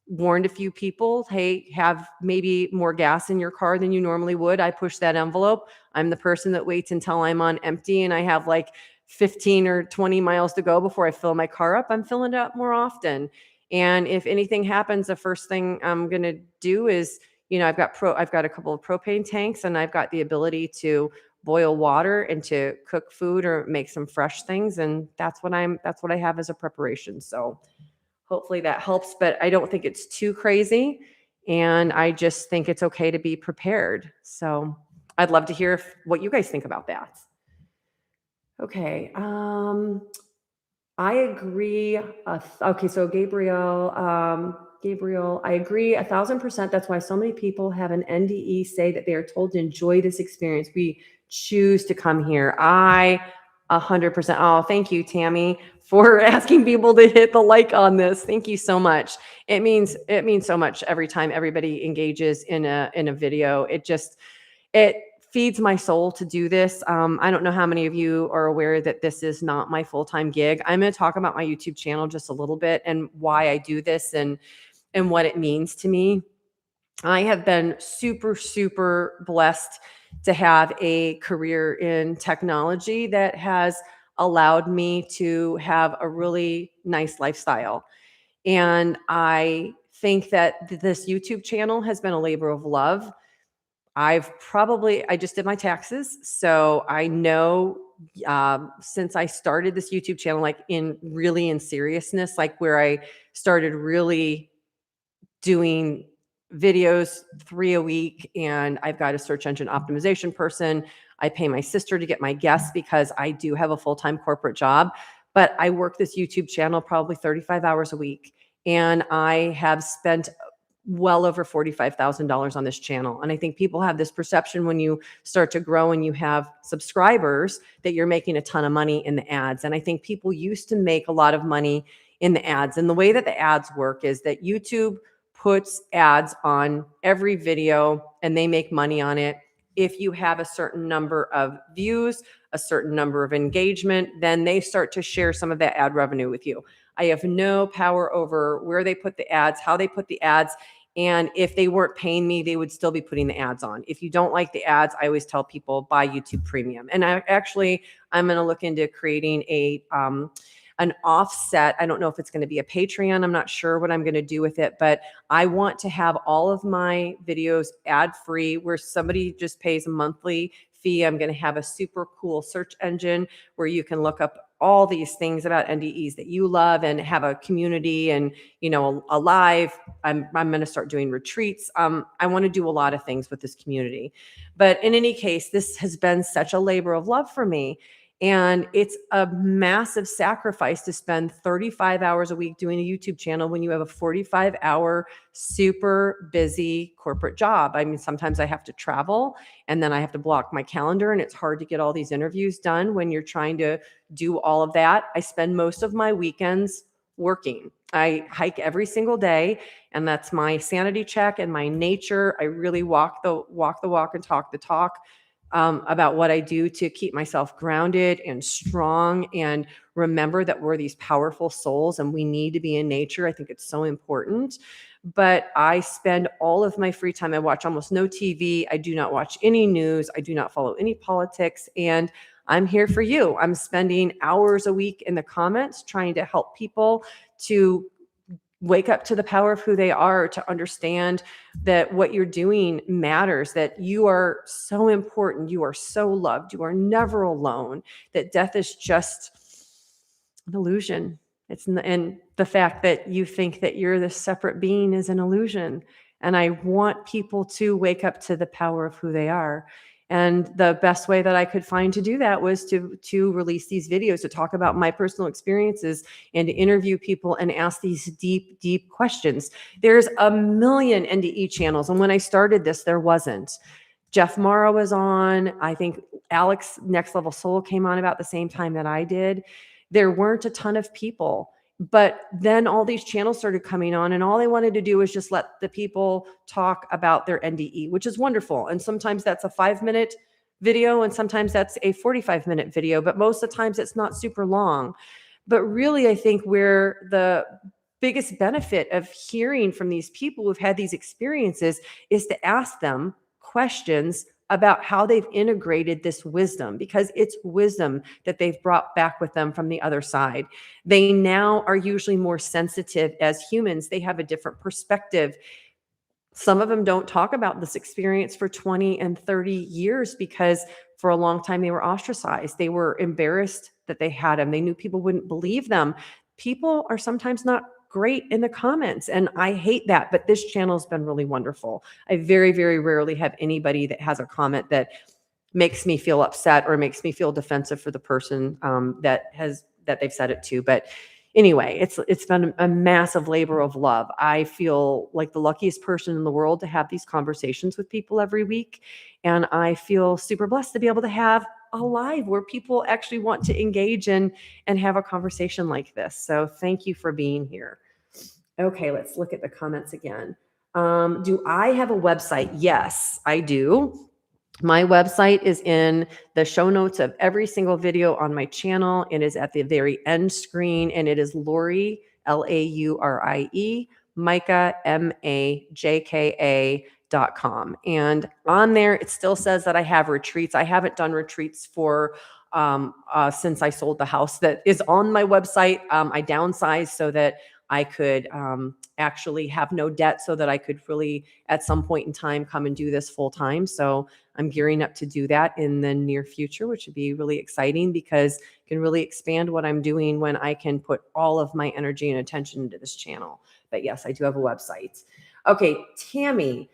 Speaker 1: warned a few people, hey, have maybe more gas in your car than you normally would. I push that envelope. I'm the person that waits until I'm on empty and I have like 15 or 20 miles to go before I fill my car up. I'm filling it up more often. And if anything happens, the first thing I'm going to do is, I've got a couple of propane tanks and I've got the ability to boil water and to cook food or make some fresh things. And that's what I have as a preparation. So hopefully that helps, but I don't think it's too crazy. And I just think it's okay to be prepared. So I'd love to hear what you guys think about that. Okay. I agree. Okay, so Gabriel, I agree 1,000%. That's why so many people have an NDE say that they are told to enjoy this experience. We choose to come here. 100%. Oh, thank you, Tammy, for asking people to hit the like on this. Thank you so much. It means so much every time everybody engages in a video. It feeds my soul to do this. I don't know how many of you are aware that this is not my full-time gig. I'm going to talk about my YouTube channel just a little bit and why I do this and what it means to me. I have been super, super blessed to have a career in technology that has allowed me to have a really nice lifestyle. And I think that this YouTube channel has been a labor of love. I just did my taxes. So I know since I started this YouTube channel, like in seriousness, like where I started really doing videos 3 a week, and I've got a search engine optimization person. I pay my sister to get my guests because I do have a full-time corporate job, but I work this YouTube channel probably 35 hours a week, and I have spent well over $45,000 on this channel. And I think people have this perception when you start to grow and you have subscribers that you're making a ton of money in the ads. And I think people used to make a lot of money in the ads. And the way that the ads work is that YouTube puts ads on every video and they make money on it. If you have a certain number of views, a certain number of engagement, then they start to share some of that ad revenue with you. I have no power over where they put the ads, how they put the ads. And if they weren't paying me, they would still be putting the ads on. If you don't like the ads, I always tell people buy YouTube Premium. And I'm going to look into creating an offset. I don't know if it's going to be a Patreon. I'm not sure what I'm going to do with it, but I want to have all of my videos ad free where somebody just pays a monthly fee. I'm going to have a super cool search engine where you can look up all these things about NDEs that you love and have a community and, a live. I'm going to start doing retreats. I want to do a lot of things with this community. But in any case, this has been such a labor of love for me. And it's a massive sacrifice to spend 35 hours a week doing a YouTube channel when you have a 45-hour, super busy corporate job. I mean, sometimes I have to travel and then I have to block my calendar, and it's hard to get all these interviews done when you're trying to do all of that. I spend most of my weekends working. I hike every single day, and that's my sanity check and my nature. I really walk the walk and talk the talk about what I do to keep myself grounded and strong and remember that we're these powerful souls and we need to be in nature. I think it's so important. But I spend all of my free time. I watch almost no TV. I do not watch any news. I do not follow any politics. And I'm here for you. I'm spending hours a week in the comments trying to help people to wake up to the power of who they are, to understand that what you're doing matters, that you are so important, you are so loved, you are never alone, that death is just an illusion. And the fact that you think that you're this separate being is an illusion. And I want people to wake up to the power of who they are. And the best way that I could find to do that was to release these videos, to talk about my personal experiences and to interview people and ask these deep, deep questions. There's a million NDE channels. And when I started this, there wasn't. Jeff Mara was on. I think Alex Next Level Soul came on about the same time that I did. There weren't a ton of people. But then all these channels started coming on, and all they wanted to do was just let the people talk about their NDE, which is wonderful. And sometimes that's a 5-minute video, and sometimes that's a 45-minute video. But most of the times it's not super long. But really, I think where the biggest benefit of hearing from these people who've had these experiences is to ask them questions about how they've integrated this wisdom, because it's wisdom that they've brought back with them from the other side. They now are usually more sensitive as humans. They have a different perspective. Some of them don't talk about this experience for 20 and 30 years because for a long time they were ostracized. They were embarrassed that they had them. They knew people wouldn't believe them. People are sometimes not great in the comments, and I hate that, but this channel has been really wonderful. I very, very rarely have anybody that has a comment that makes me feel upset or makes me feel defensive for the person that they've said it to. But anyway, it's been a massive labor of love. I feel like the luckiest person in the world to have these conversations with people every week. And I feel super blessed to be able to have a live where people actually want to engage in and have a conversation like this. So thank you for being here. Okay, let's look at the comments again. Do I have a website? Yes, I do. My website is in the show notes of every single video on my channel. It is at the very end screen, and it is Laurie, Laurie, Majka, MAJKA.com. And on there, it still says that I have retreats. I haven't done retreats for since I sold the house that is on my website. I downsized so that I could actually have no debt, so that I could really at some point in time come and do this full time. So I'm gearing up to do that in the near future, which would be really exciting because I can really expand what I'm doing when I can put all of my energy and attention into this channel. But yes, I do have a website. Okay, Tammy,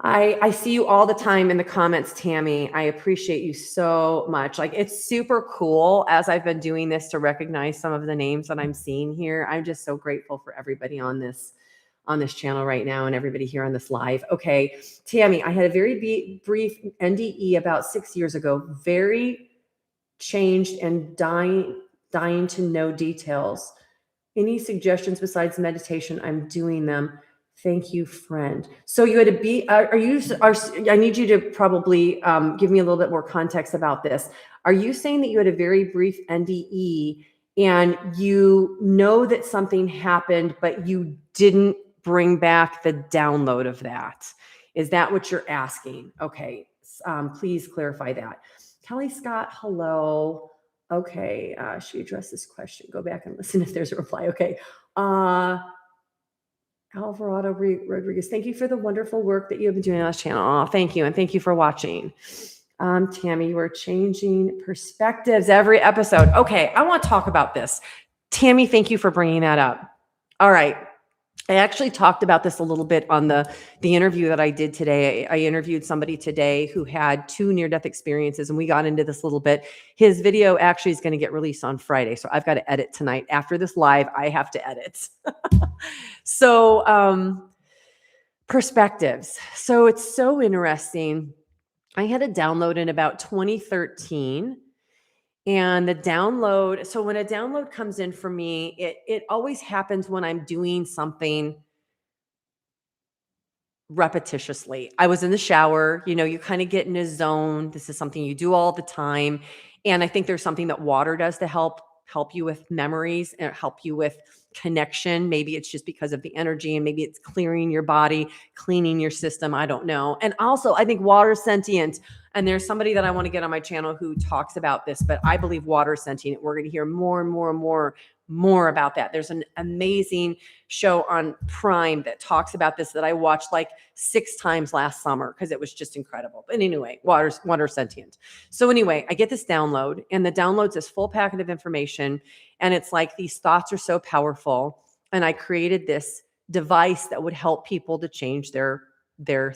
Speaker 1: I see you all the time in the comments, Tammy. I appreciate you so much. Like, it's super cool as I've been doing this to recognize some of the names that I'm seeing here. I'm just so grateful for everybody on this channel right now and everybody here on this live. Okay, Tammy, I had a very brief NDE about 6 years ago, very changed and dying to know details. Any suggestions besides meditation? I'm doing them. Thank you, friend. So you had to be, I need you to probably give me a little bit more context about this. Are you saying that you had a very brief NDE and you know that something happened, but you didn't bring back the download of that? Is that what you're asking? Okay, please clarify that. Kelly Scott, hello. Okay, she addressed this question. Go back and listen if there's a reply. Okay. Alvarado Rodriguez, thank you for the wonderful work that you have been doing on this channel. Oh, thank you. And thank you for watching. Tammy, we're changing perspectives every episode. Okay, I want to talk about this. Tammy, thank you for bringing that up. All right. I actually talked about this a little bit on the interview that I did today. I interviewed somebody today who had 2 near-death experiences, and we got into this a little bit. His video actually is going to get released on Friday, so I've got to edit tonight. After this live, I have to edit. So perspectives. So it's so interesting. I had a download in about 2013. And the download, so when a download comes in for me, it always happens when I'm doing something repetitiously. I was in the shower, you kind of get in a zone. This is something you do all the time. And I think there's something that water does to help you with memories and help you with connection. Maybe it's just because of the energy, and maybe it's clearing your body, cleaning your system. I don't know. And also, I think water is sentient. And there's somebody that I want to get on my channel who talks about this, but I believe water sentient. We're going to hear more and more and more about that. There's an amazing show on Prime that talks about this that I watched like 6 times last summer because it was just incredible. But anyway, water sentient. So anyway, I get this download, and the download's this full packet of information, and it's like these thoughts are so powerful, and I created this device that would help people to change their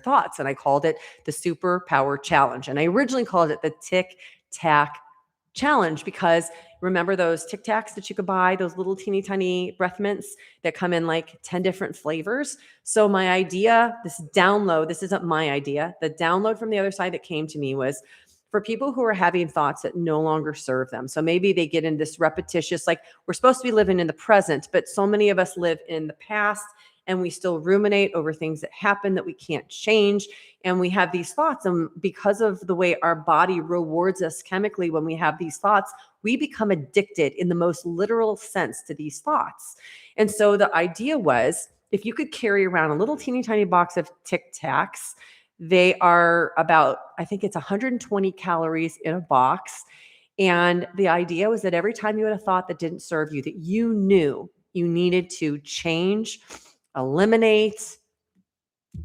Speaker 1: thoughts, and I called it the Superpower Challenge. And I originally called it the Tic Tac Challenge because remember those Tic Tacs that you could buy, those little teeny tiny breath mints that come in like 10 different flavors? So my idea, this download, this isn't my idea. The download from the other side that came to me was for people who are having thoughts that no longer serve them. So maybe they get in this repetitious, like we're supposed to be living in the present, but so many of us live in the past and we still ruminate over things that happen that we can't change. And we have these thoughts. And because of the way our body rewards us chemically when we have these thoughts, we become addicted in the most literal sense to these thoughts. And so the idea was if you could carry around a little teeny tiny box of Tic Tacs, they are about, I think it's 120 calories in a box. And the idea was that every time you had a thought that didn't serve you, that you knew you needed to change, eliminate,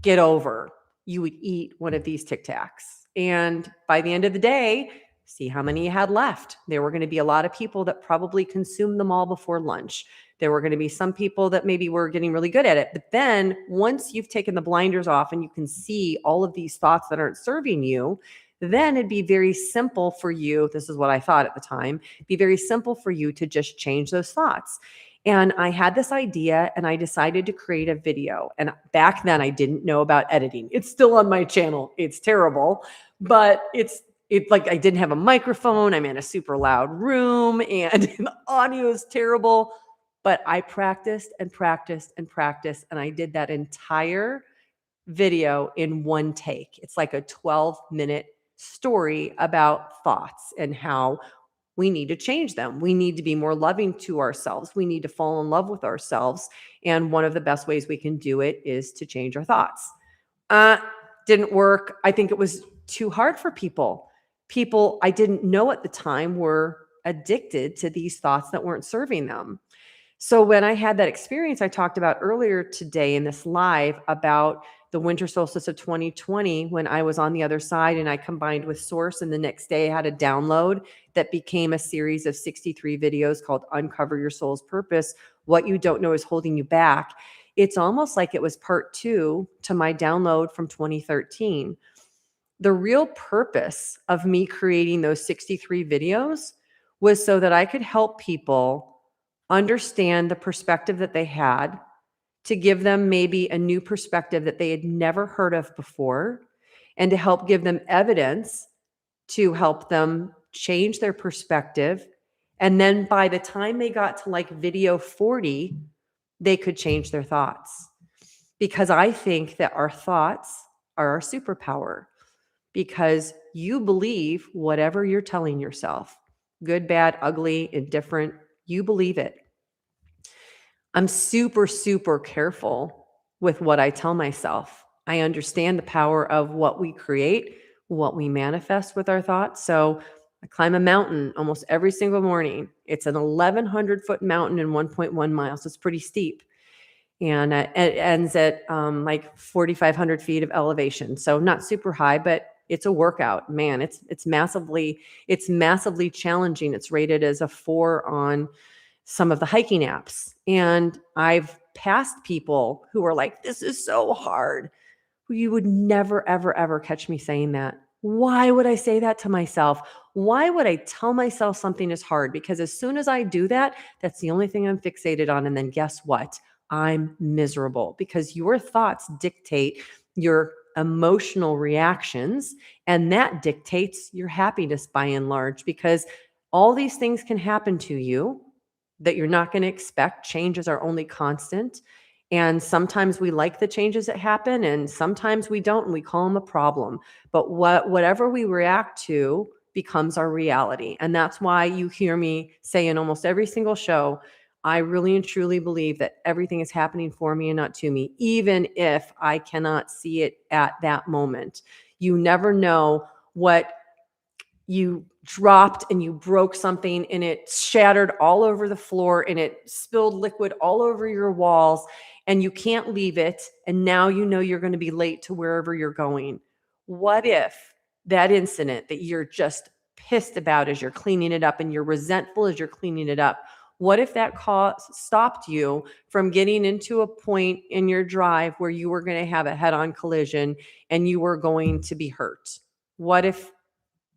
Speaker 1: get over, you would eat one of these Tic Tacs. And by the end of the day, see how many you had left. There were going to be a lot of people that probably consumed them all before lunch. There were going to be some people that maybe were getting really good at it. But then once you've taken the blinders off and you can see all of these thoughts that aren't serving you, then it'd be very simple for you. This is what I thought at the time, be very simple for you to just change those thoughts. And I had this idea and I decided to create a video. And back then I didn't know about editing. It's still on my channel. It's terrible, but it's like I didn't have a microphone. I'm in a super loud room and the audio is terrible. But I practiced and practiced and practiced. And I did that entire video in one take. It's like a 12-minute story about thoughts and how we need to change them. We need to be more loving to ourselves. We need to fall in love with ourselves. And one of the best ways we can do it is to change our thoughts. Didn't work. I think it was too hard for people. People I didn't know at the time were addicted to these thoughts that weren't serving them. So when I had that experience I talked about earlier today in this live about the winter solstice of 2020, when I was on the other side and I combined with Source, and the next day I had a download that became a series of 63 videos called Uncover Your Soul's Purpose, What You Don't Know Is Holding You Back. It's almost like it was part 2 to my download from 2013. The real purpose of me creating those 63 videos was so that I could help people understand the perspective that they had, to give them maybe a new perspective that they had never heard of before, and to help give them evidence to help them change their perspective. And then by the time they got to like video 40, they could change their thoughts. Because I think that our thoughts are our superpower, because you believe whatever you're telling yourself, good, bad, ugly, indifferent, you believe it. I'm super, super careful with what I tell myself. I understand the power of what we create, what we manifest with our thoughts. So I climb a mountain almost every single morning. It's an 1,100-foot mountain in 1.1 miles. It's pretty steep. And it ends at like 4,500 feet of elevation. So not super high, but it's a workout. Man, it's massively challenging. It's rated as a 4 on some of the hiking apps. And I've passed people who are like, this is so hard. You would never, ever, ever catch me saying that. Why would I say that to myself? Why would I tell myself something is hard? Because as soon as I do that, that's the only thing I'm fixated on. And then guess what? I'm miserable, because your thoughts dictate your emotional reactions, and that dictates your happiness by and large, because all these things can happen to you that you're not going to expect. Changes are only constant. And sometimes we like the changes that happen, and sometimes we don't, and we call them a problem. But whatever we react to becomes our reality. And that's why you hear me say in almost every single show, I really and truly believe that everything is happening for me and not to me, even if I cannot see it at that moment. You never know what you dropped and you broke something and it shattered all over the floor and it spilled liquid all over your walls and you can't leave it. And now you know you're going to be late to wherever you're going. What if that incident that you're just pissed about as you're cleaning it up and you're resentful as you're cleaning it up? What if that stopped you from getting into a point in your drive where you were going to have a head on collision and you were going to be hurt? What if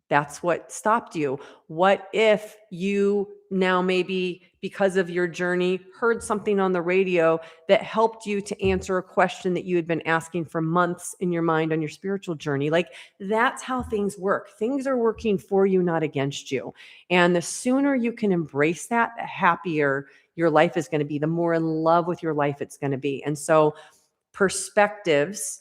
Speaker 1: that's what stopped you? What if you now, maybe because of your journey, heard something on the radio that helped you to answer a question that you had been asking for months in your mind on your spiritual journey? Like, that's how things work. Things are working for you, not against you. And the sooner you can embrace that, the happier your life is going to be, the more in love with your life it's going to be. And so perspectives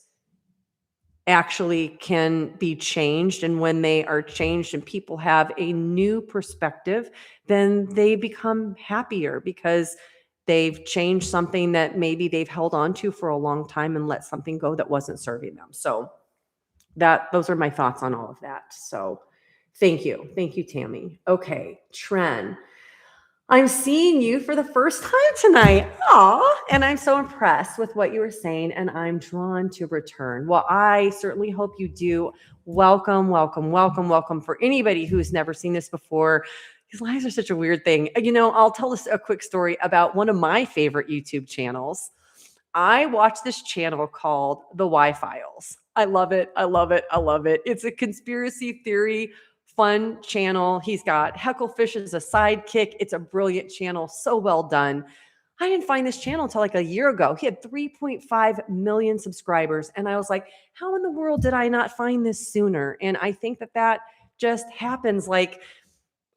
Speaker 1: actually can be changed. And when they are changed and people have a new perspective, then they become happier because they've changed something that maybe they've held on to for a long time and let something go that wasn't serving them. So those are my thoughts on all of that. So thank you. Thank you, Tammy. Okay, Tren. I'm seeing you for the first time tonight. Aw, and I'm so impressed with what you were saying, and I'm drawn to return. Well, I certainly hope you do. Welcome, welcome, welcome, welcome. For anybody who's never seen this before, these lives are such a weird thing. I'll tell us a quick story about one of my favorite YouTube channels. I watch this channel called The Y Files. I love it. I love it. I love it. It's a conspiracy theory fun channel. He's got Hecklefish as a sidekick. It's a brilliant channel. So well done. I didn't find this channel until like a year ago. He had 3.5 million subscribers. And I was like, how in the world did I not find this sooner? And I think that just happens. Like,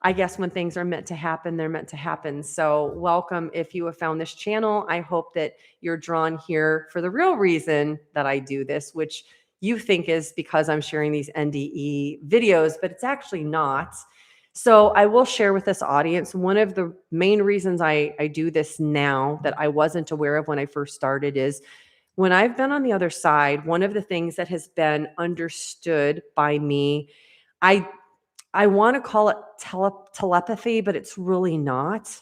Speaker 1: I guess when things are meant to happen, they're meant to happen. So welcome if you have found this channel. I hope that you're drawn here for the real reason that I do this, which you think is because I'm sharing these NDE videos, but it's actually not. So I will share with this audience, one of the main reasons I do this now that I wasn't aware of when I first started is when I've been on the other side, one of the things that has been understood by me, I want to call it telepathy, but it's really not.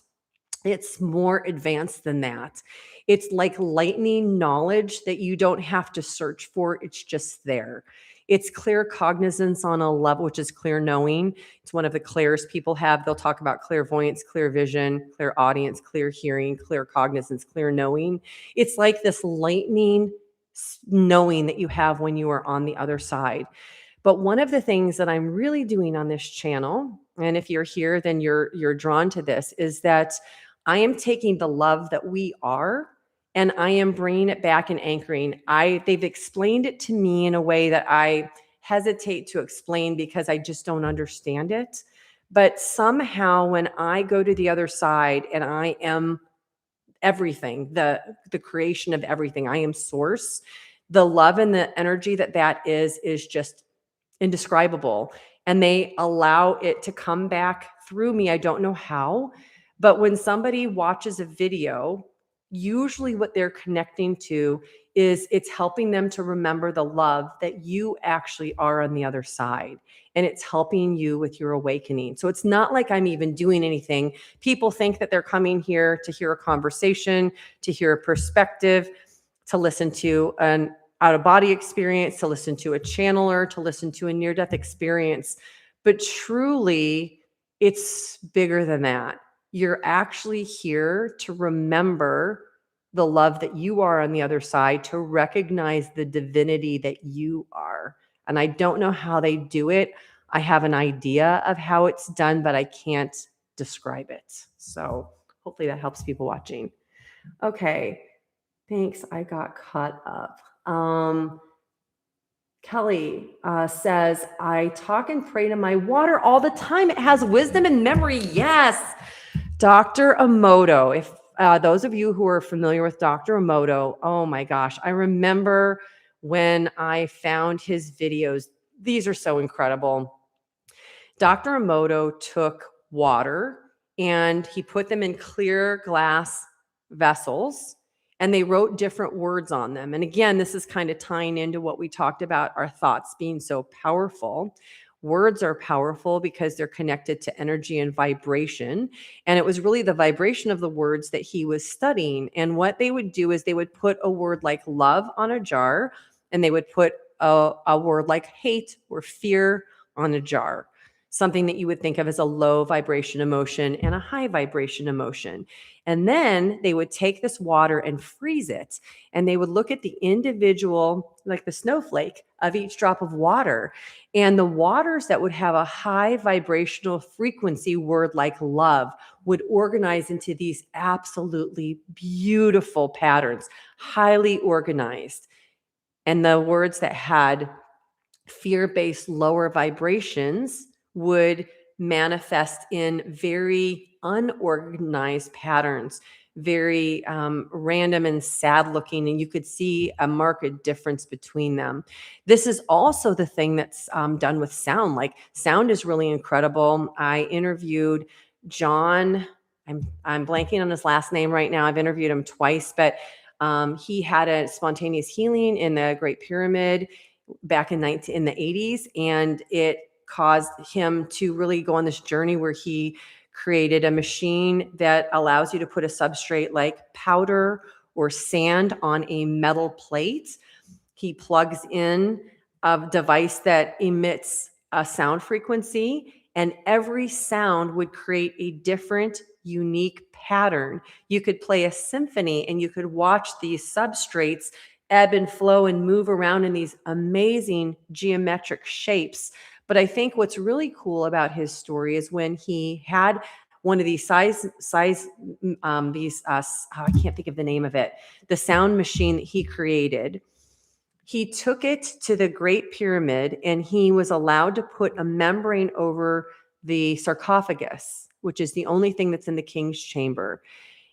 Speaker 1: It's more advanced than that. It's like lightning knowledge that you don't have to search for. It's just there. It's clear cognizance on a level, which is clear knowing. It's one of the clairs people have. They'll talk about clairvoyance, clear vision, clear audience, clear hearing, clear cognizance, clear knowing. It's like this lightning knowing that you have when you are on the other side. But one of the things that I'm really doing on this channel, and if you're here, then you're drawn to this, is that I am taking the love that we are and I am bringing it back and anchoring. They've explained it to me in a way that I hesitate to explain because I just don't understand it. But somehow when I go to the other side and I am everything, the creation of everything, I am source, the love and the energy that is just indescribable. And they allow it to come back through me. I don't know how, but when somebody watches a video, usually what they're connecting to is it's helping them to remember the love that you actually are on the other side. And it's helping you with your awakening. So it's not like I'm even doing anything. People think that they're coming here to hear a conversation, to hear a perspective, to listen to an out of body experience, to listen to a channeler, to listen to a near death experience. But truly, it's bigger than that. You're actually here to remember the love that you are on the other side, to recognize the divinity that you are. And I don't know how they do it. I have an idea of how it's done, but I can't describe it. So hopefully that helps people watching. Okay. Thanks. I got caught up. Kelly says, I talk and pray to my water all the time. It has wisdom and memory. Yes. Dr. Emoto. If those of you who are familiar with Dr. Emoto, oh my gosh, I remember when I found his videos. These are so incredible. Dr. Emoto took water and he put them in clear glass vessels and they wrote different words on them. And again, this is kind of tying into what we talked about, our thoughts being so powerful. Words are powerful because they're connected to energy and vibration. And it was really the vibration of the words that he was studying. And what they would do is they would put a word like love on a jar, and they would put a word like hate or fear on a jar, something that you would think of as a low vibration emotion and a high vibration emotion. And then they would take this water and freeze it. And they would look at the individual, like the snowflake of each drop of water. And the waters that would have a high vibrational frequency word like love would organize into these absolutely beautiful patterns, highly organized. And the words that had fear-based lower vibrations would manifest in very unorganized patterns, very random and sad looking, and you could see a marked difference between them. This is also the thing that's done with sound. Like, sound is really incredible. I interviewed John. I'm blanking on his last name right now. I've interviewed him twice, but he had a spontaneous healing in the Great Pyramid back in the 80s, and it caused him to really go on this journey where he created a machine that allows you to put a substrate like powder or sand on a metal plate. He plugs in a device that emits a sound frequency, and every sound would create a different, unique pattern. You could play a symphony and you could watch these substrates ebb and flow and move around in these amazing geometric shapes. But I think what's really cool about his story is when he had one of these I can't think of the name of it, the sound machine that he created. He took it to the Great Pyramid and he was allowed to put a membrane over the sarcophagus, which is the only thing that's in the king's chamber.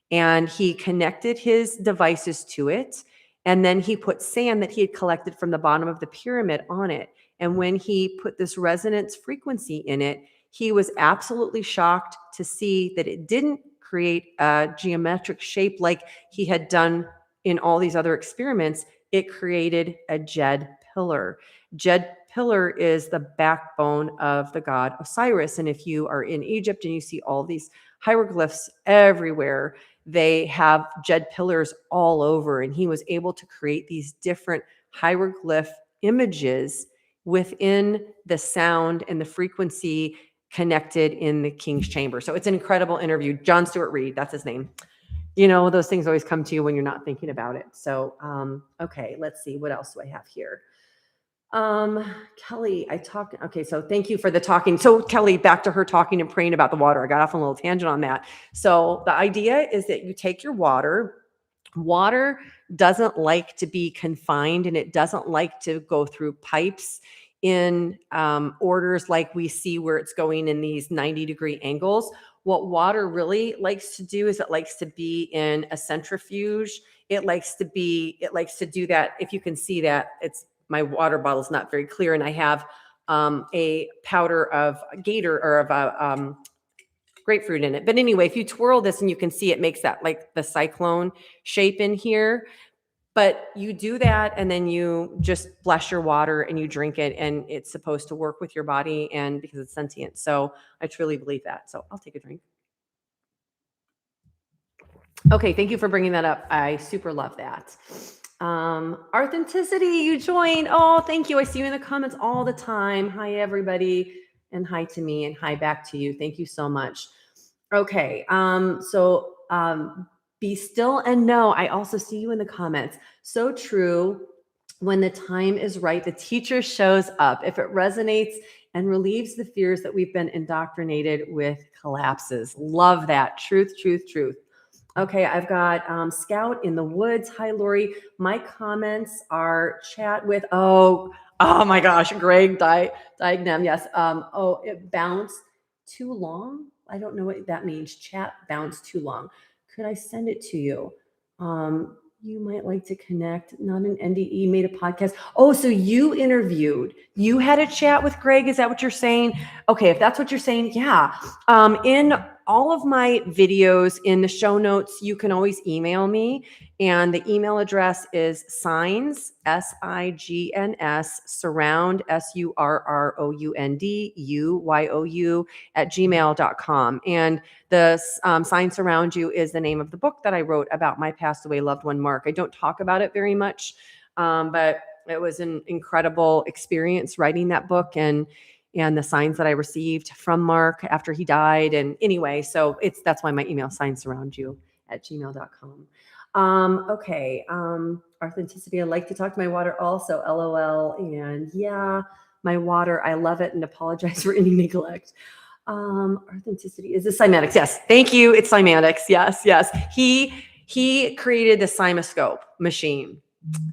Speaker 1: And he connected his devices to it. And then he put sand that he had collected from the bottom of the pyramid on it. And when he put this resonance frequency in it, he was absolutely shocked to see that it didn't create a geometric shape like he had done in all these other experiments. It created a jed pillar. Jed pillar is the backbone of the god Osiris. And if you are in Egypt and you see all these hieroglyphs everywhere, they have jed pillars all over. And he was able to create these different hieroglyph images within the sound and the frequency connected in the king's chamber. So it's an incredible interview. John Stuart Reed, that's his name. You know, those things always come to you when you're not thinking about it. So, okay, let's see. What else do I have here? Kelly, okay, so thank you for the talking. So Kelly, back to her talking and praying about the water. I got off on a little tangent on that. So the idea is that you take your water. Water doesn't like to be confined, and it doesn't like to go through pipes in orders like we see where it's going in these 90-degree angles. What water really likes to do is it likes to be in a centrifuge. It likes to do that. If you can see that, my water bottle is not very clear, and I have a powder of gator or of grapefruit in it. But anyway, if you twirl this and you can see it makes that like the cyclone shape in here. But you do that and then you just bless your water and you drink it, and it's supposed to work with your body and because it's sentient. So I truly believe that. So I'll take a drink. Okay, thank you for bringing that up. I super love that. Authenticity, you join. Oh, thank you. I see you in the comments all the time. Hi, everybody. And hi to me and hi back to you. Thank you so much. Okay, be still and know. I also see you in the comments. So true. When the time is right, the teacher shows up. If it resonates and relieves the fears that we've been indoctrinated with, collapses. Love that. Truth, truth, truth. Okay, I've got Scout in the Woods. Hi, Laurie. My comments are chat with, oh my gosh, Greg Diagnam. Yes. It bounced too long. I don't know what that means. Chat bounced too long. Could I send it to you? You might like to connect. Not an NDE, made a podcast. Oh, so you had a chat with Greg. Is that what you're saying? Okay, if that's what you're saying, yeah. In all of my videos in the show notes. You can always email me. And the email address is signs, SIGNS, surround, SURROUND, at gmail.com. And the Sign Surround You is the name of the book that I wrote about my passed away loved one, Mark. I don't talk about it very much, but it was an incredible experience writing that book and the signs that I received from Mark after he died. And anyway, so that's why my email signs surround you at gmail.com. Okay. Authenticity. I like to talk to my water also, LOL. And yeah, my water, I love it and apologize for any neglect. Authenticity. Is this cymatics? Yes. Thank you. It's cymatics. Yes. Yes. He created the cymoscope machine.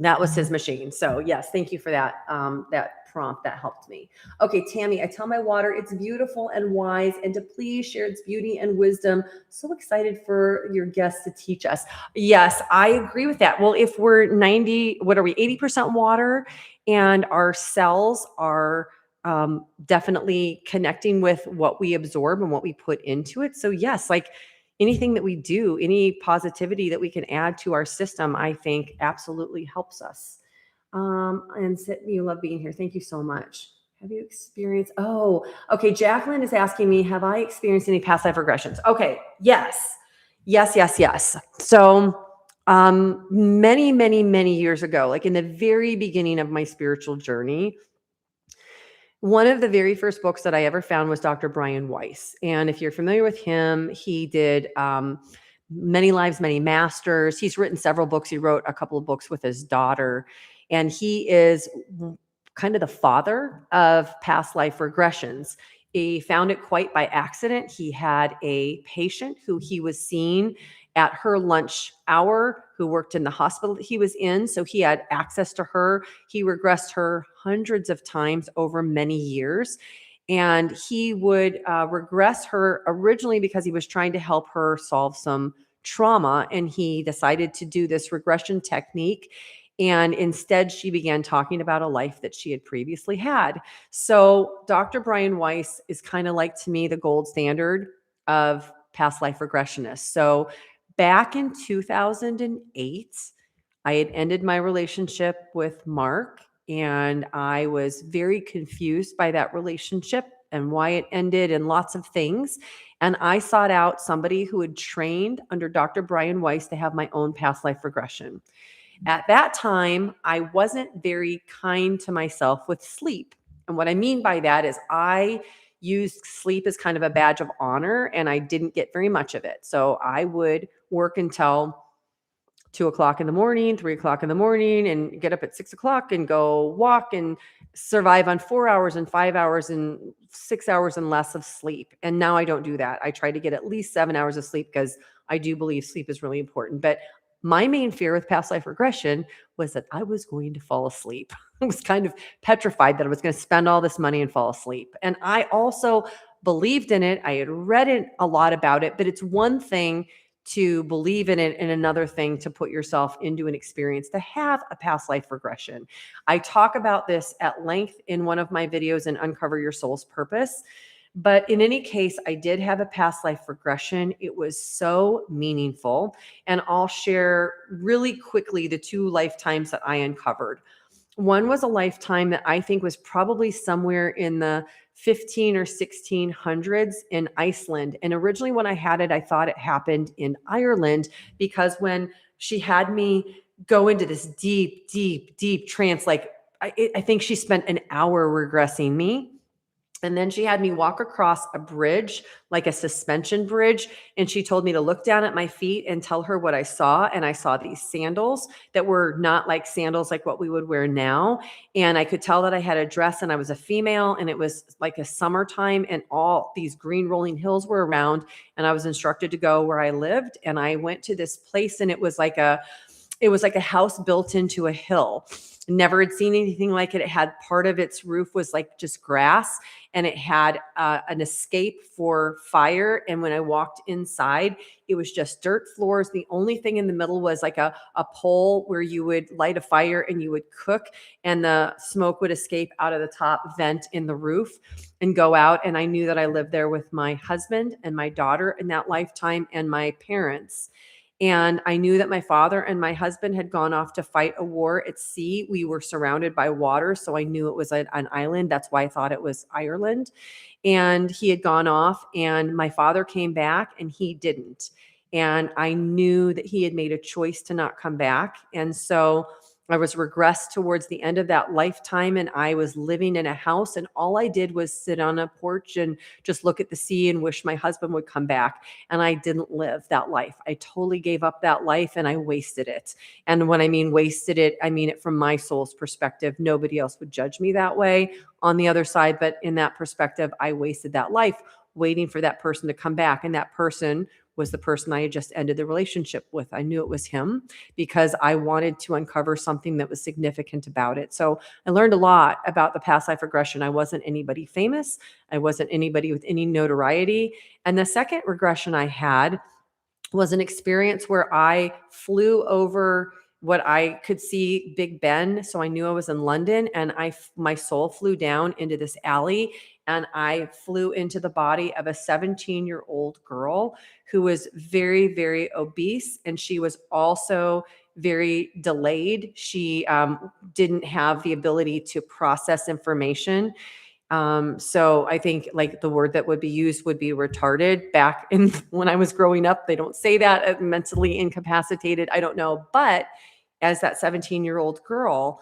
Speaker 1: That was his machine. So yes, thank you for that. That prompt that helped me. Okay, Tammy, I tell my water it's beautiful and wise, and to please share its beauty and wisdom. So excited for your guests to teach us. Yes, I agree with that. Well, if we're 80% water, and our cells are definitely connecting with what we absorb and what we put into it. So yes, like anything that we do, any positivity that we can add to our system, I think absolutely helps us. And you love being here. Thank you so much. Have you experienced? Oh, okay. Jacqueline is asking me, have I experienced any past life regressions? Okay. Yes. Yes, yes, yes. So, many, many, many years ago, like in the very beginning of my spiritual journey, one of the very first books that I ever found was Dr. Brian Weiss. And if you're familiar with him, he did Many Lives, Many Masters. He's written several books. He wrote a couple of books with his daughter. And he is kind of the father of past life regressions. He found it quite by accident. He had a patient who he was seeing at her lunch hour who worked in the hospital that he was in. So he had access to her. He regressed her hundreds of times over many years. And he would regress her originally because he was trying to help her solve some trauma. And he decided to do this regression technique. And instead, she began talking about a life that she had previously had. So Dr. Brian Weiss is kind of like, to me, the gold standard of past life regressionists. So back in 2008, I had ended my relationship with Mark, and I was very confused by that relationship and why it ended and lots of things. And I sought out somebody who had trained under Dr. Brian Weiss to have my own past life regression. At that time, I wasn't very kind to myself with sleep. And what I mean by that is I used sleep as kind of a badge of honor, and I didn't get very much of it. So I would work until 2:00 in the morning, 3:00 in the morning, and get up at 6:00 and go walk and survive on 4 hours and 5 hours and 6 hours and less of sleep. And now I don't do that. I try to get at least 7 hours of sleep because I do believe sleep is really important. But my main fear with past life regression was that I was going to fall asleep. I was kind of petrified that I was going to spend all this money and fall asleep. And I also believed in it. I had read it a lot about it, but it's one thing to believe in it and another thing to put yourself into an experience to have a past life regression. I talk about this at length in one of my videos in Uncover Your Soul's Purpose. But in any case, I did have a past life regression. It was so meaningful. And I'll share really quickly the two lifetimes that I uncovered. One was a lifetime that I think was probably somewhere in the 15 or 1600s in Iceland. And originally when I had it, I thought it happened in Ireland because when she had me go into this deep, deep, deep trance, like I think she spent an hour regressing me. And then she had me walk across a bridge, like a suspension bridge. And she told me to look down at my feet and tell her what I saw. And I saw these sandals that were not like sandals like what we would wear now. And I could tell that I had a dress and I was a female, and it was like a summertime, and all these green rolling hills were around. And I was instructed to go where I lived. And I went to this place, and it was like it was like a house built into a hill. Never had seen anything like it. It had part of its roof was like just grass, and it had an escape for fire. And when I walked inside, it was just dirt floors. The only thing in the middle was like a pole where you would light a fire and you would cook, and the smoke would escape out of the top vent in the roof and go out. And I knew that I lived there with my husband and my daughter in that lifetime and my parents. And I knew that my father and my husband had gone off to fight a war at sea. We were surrounded by water, so I knew it was an island. That's why I thought it was Ireland. And he had gone off, and my father came back, and he didn't. And I knew that he had made a choice to not come back. And so I was regressed towards the end of that lifetime, and I was living in a house, and all I did was sit on a porch and just look at the sea and wish my husband would come back. And I didn't live that life. I totally gave up that life, and I wasted it. And when I mean wasted it, I mean it from my soul's perspective. Nobody else would judge me that way on the other side. But in that perspective, I wasted that life waiting for that person to come back. And that person was the person I had just ended the relationship with. I knew it was him because I wanted to uncover something that was significant about it. So I learned a lot about the past life regression. I wasn't anybody famous. I wasn't anybody with any notoriety. And the second regression I had was an experience where I flew over what I could see Big Ben. So I knew I was in London, and my soul flew down into this alley, and I flew into the body of a 17-year-old girl who was very, very obese. And she was also very delayed. She didn't have the ability to process information. So I think like the word that would be used would be retarded. Back in when I was growing up, they don't say that, mentally incapacitated. I don't know. But as that 17-year-old girl,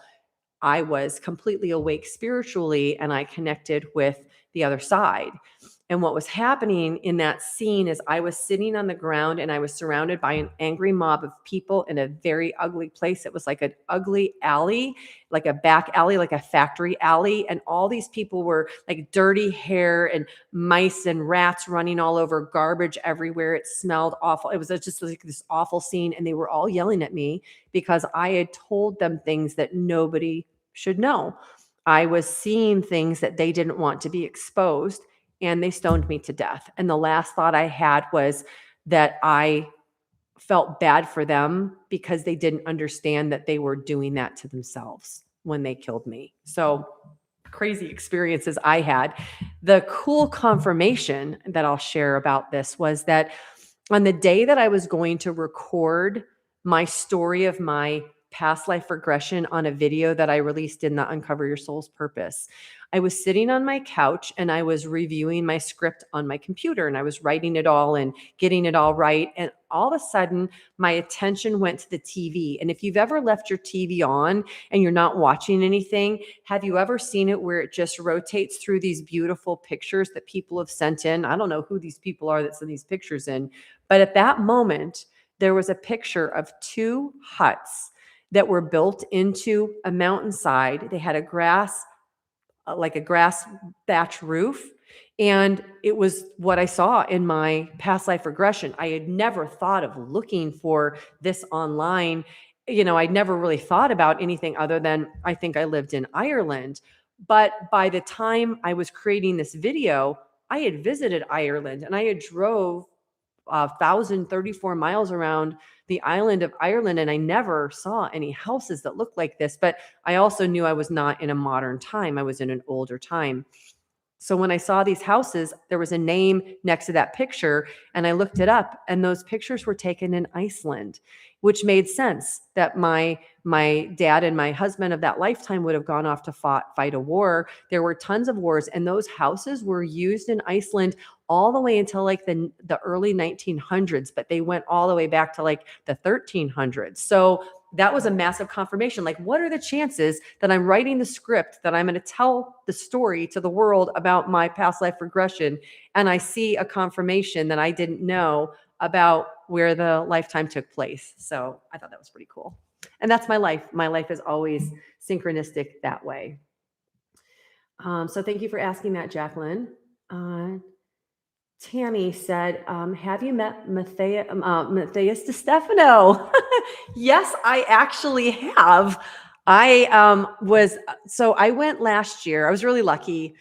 Speaker 1: I was completely awake spiritually, and I connected with the other side. And what was happening in that scene is I was sitting on the ground, and I was surrounded by an angry mob of people in a very ugly place. It was like an ugly alley, like a back alley, like a factory alley. And all these people were like dirty hair and mice and rats running all over, garbage everywhere. It smelled awful. It was just like this awful scene. And they were all yelling at me because I had told them things that nobody should know. I was seeing things that they didn't want to be exposed, and they stoned me to death. And the last thought I had was that I felt bad for them because they didn't understand that they were doing that to themselves when they killed me. So crazy experiences I had. The cool confirmation that I'll share about this was that on the day that I was going to record my story of my past life regression on a video that I released in the Uncover Your Soul's Purpose, I was sitting on my couch and I was reviewing my script on my computer, and I was writing it all and getting it all right. And all of a sudden, my attention went to the TV. And if you've ever left your TV on and you're not watching anything, have you ever seen it where it just rotates through these beautiful pictures that people have sent in? I don't know who these people are that send these pictures in, but at that moment, there was a picture of two huts that were built into a mountainside. They had like a grass thatch roof. And it was what I saw in my past life regression. I had never thought of looking for this online. I'd never really thought about anything other than I think I lived in Ireland. But by the time I was creating this video, I had visited Ireland, and I had drove 1,034 miles around the island of Ireland, and I never saw any houses that looked like this. But I also knew I was not in a modern time. I was in an older time. So when I saw these houses, there was a name next to that picture, and I looked it up, and those pictures were taken in Iceland, which made sense that my dad and my husband of that lifetime would have gone off to fight a war. There were tons of wars, and those houses were used in Iceland all the way until like the early 1900s, but they went all the way back to like the 1300s. So that was a massive confirmation. Like, what are the chances that I'm writing the script, that I'm going to tell the story to the world about my past life regression, and I see a confirmation that I didn't know about where the lifetime took place? So I thought that was pretty cool. And that's my life. My life is always synchronistic that way. So thank you for asking that, Jacqueline. Tammy said, have you met Matthias DeStefano? Yes, I actually have. I went last year. I was really lucky.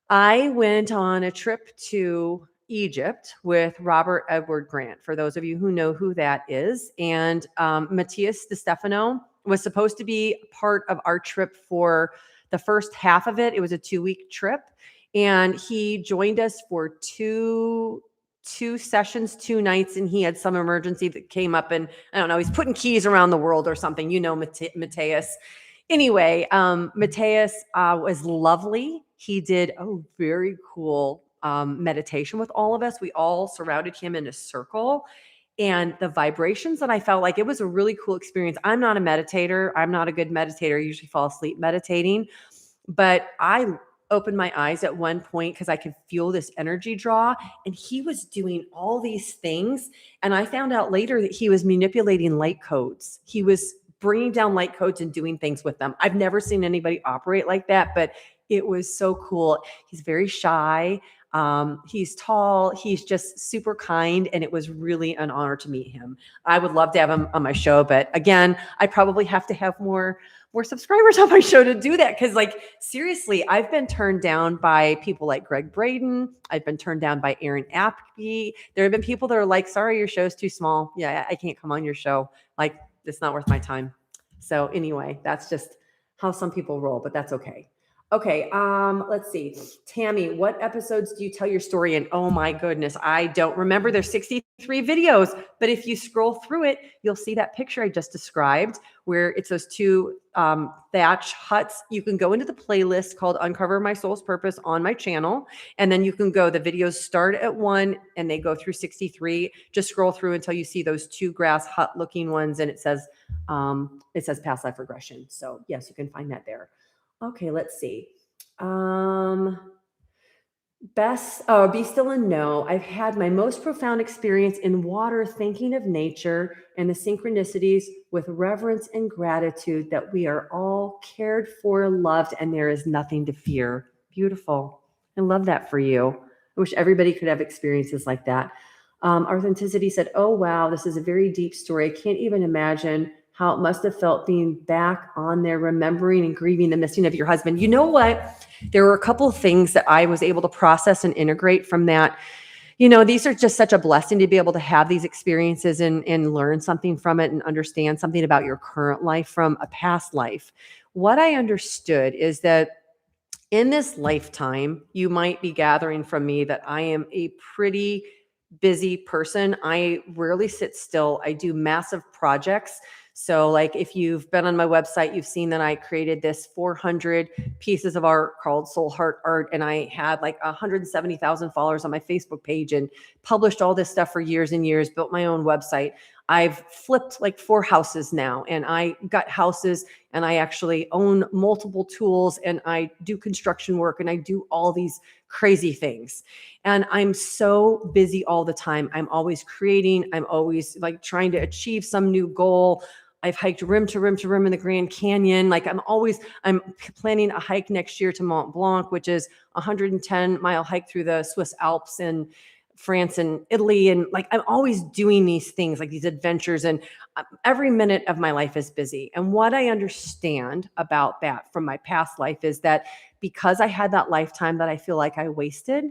Speaker 1: I went on a trip to Egypt with Robert Edward Grant, for those of you who know who that is. And Matthias DeStefano was supposed to be part of our trip for the first half of it. It was a 2-week trip. And he joined us for two sessions, 2 nights, and he had some emergency that came up, and I don't know, he's putting keys around the world or something, Matthias. Anyway, Matthias was lovely. He did a very cool meditation with all of us. We all surrounded him in a circle. And the vibrations that I felt, like, it was a really cool experience. I'm not a meditator. I'm not a good meditator. I usually fall asleep meditating. But I opened my eyes at one point because I could feel this energy draw. And he was doing all these things. And I found out later that he was manipulating light codes. He was bringing down light codes and doing things with them. I've never seen anybody operate like that, but it was so cool. He's very shy. He's tall. He's just super kind. And it was really an honor to meet him. I would love to have him on my show. But again, I probably have to have more subscribers on my show to do that. Cause, like, seriously, I've been turned down by people like Greg Braden. I've been turned down by Aaron Apke. There have been people that are like, sorry, your show's too small. Yeah, I can't come on your show. Like, it's not worth my time. So anyway, that's just how some people roll, but that's okay. Okay, let's see. Tammy, what episodes do you tell your story in? Oh my goodness, I don't remember. There's 63 videos, but if you scroll through it, you'll see that picture I just described where it's those two thatch huts. You can go into the playlist called Uncover My Soul's Purpose on my channel, and then you can go, the videos start at 1 and they go through 63. Just scroll through until you see those two grass hut looking ones, and it says past life regression. So yes, you can find that there. Okay, let's see. Be still and know. I've had my most profound experience in water, thinking of nature and the synchronicities with reverence and gratitude that we are all cared for, loved, and there is nothing to fear. Beautiful. I love that for you. I wish everybody could have experiences like that. Authenticity said, oh, wow, this is a very deep story. I can't even imagine how it must have felt being back on there, remembering and grieving the missing of your husband. You know what? There were a couple of things that I was able to process and integrate from that. You know, these are just such a blessing to be able to have these experiences and learn something from it and understand something about your current life from a past life. What I understood is that in this lifetime, you might be gathering from me that I am a pretty busy person. I rarely sit still. I do massive projects. So, like, if you've been on my website, you've seen that I created this 400 pieces of art called Soul Heart Art. And I had like 170,000 followers on my Facebook page and published all this stuff for years and years, built my own website. I've flipped like 4 houses now, and I got houses, and I actually own multiple tools, and I do construction work, and I do all these crazy things. And I'm so busy all the time. I'm always creating. I'm always like trying to achieve some new goal. I've hiked rim to rim to rim in the Grand Canyon. Like, I'm planning a hike next year to Mont Blanc, which is a 110-mile hike through the Swiss Alps and France and Italy. And like, I'm always doing these things, like these adventures, and every minute of my life is busy. And what I understand about that from my past life is that because I had that lifetime that I feel like I wasted,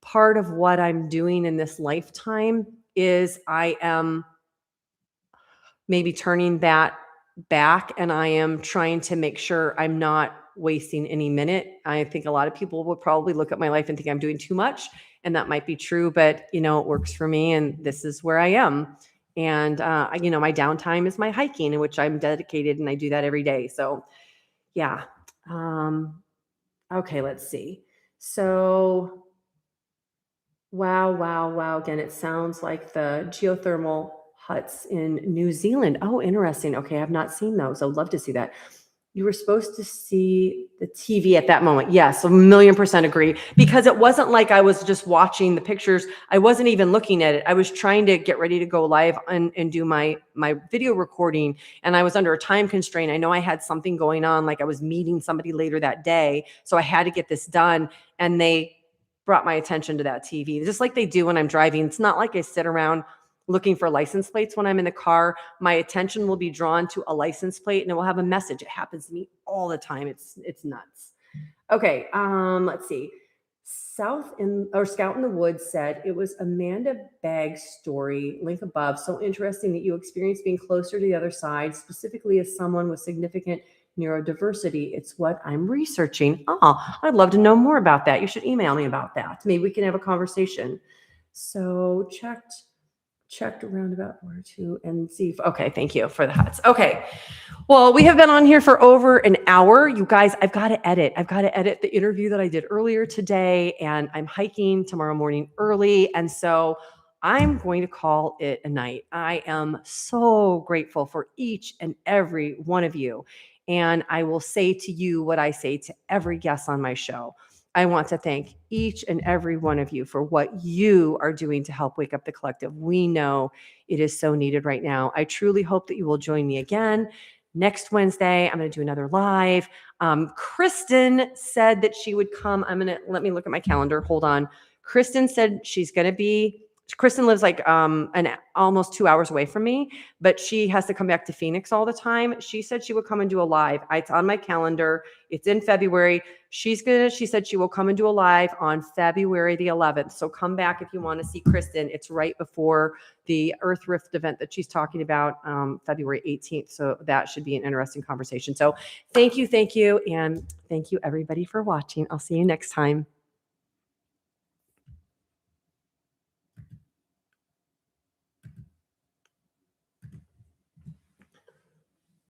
Speaker 1: part of what I'm doing in this lifetime is I am maybe turning that back, and I am trying to make sure I'm not wasting any minute. I think a lot of people would probably look at my life and think I'm doing too much, and that might be true, but you know, it works for me, and this is where I am. And you know, my downtime is my hiking, in which I'm dedicated, and I do that every day. So yeah. Okay, let's see. So wow, wow, wow. Again, it sounds like the geothermal huts in New Zealand. Oh, interesting. Okay, I've not seen those. I would love to see that. You were supposed to see the TV at that moment. Yes, 1,000,000% agree. Because it wasn't like I was just watching the pictures. I wasn't even looking at it. I was trying to get ready to go live and do my video recording. And I was under a time constraint. I know I had something going on, like I was meeting somebody later that day. So I had to get this done. And they brought my attention to that TV, just like they do when I'm driving. It's not like I sit around looking for license plates when I'm in the car. My attention will be drawn to a license plate and it will have a message. It happens to me all the time. It's nuts. Okay, let's see. Scout in the Woods said it was Amanda Bagg's story, link above. So interesting that you experienced being closer to the other side, specifically as someone with significant neurodiversity. It's what I'm researching. Oh, I'd love to know more about that. You should email me about that. Maybe we can have a conversation. So checked around about where to and see if, okay, thank you for the huts. Okay. Well, we have been on here for over an hour. You guys, I've got to edit the interview that I did earlier today, and I'm hiking tomorrow morning early. And so I'm going to call it a night. I am so grateful for each and every one of you. And I will say to you what I say to every guest on my show. I want to thank each and every one of you for what you are doing to help wake up the collective. We know it is so needed right now. I truly hope that you will join me again next Wednesday. I'm going to do another live. Kristen said that she would come. Let me look at my calendar. Hold on. Kristen said Kristen lives like almost 2 hours away from me, but she has to come back to Phoenix all the time. She said she would come and do a live. It's on my calendar. It's in February. She said she will come and do a live on February the 11th. So come back if you want to see Kristen. It's right before the Earth Rift event that she's talking about, February 18th. So that should be an interesting conversation. So thank you. And thank you everybody for watching. I'll see you next time.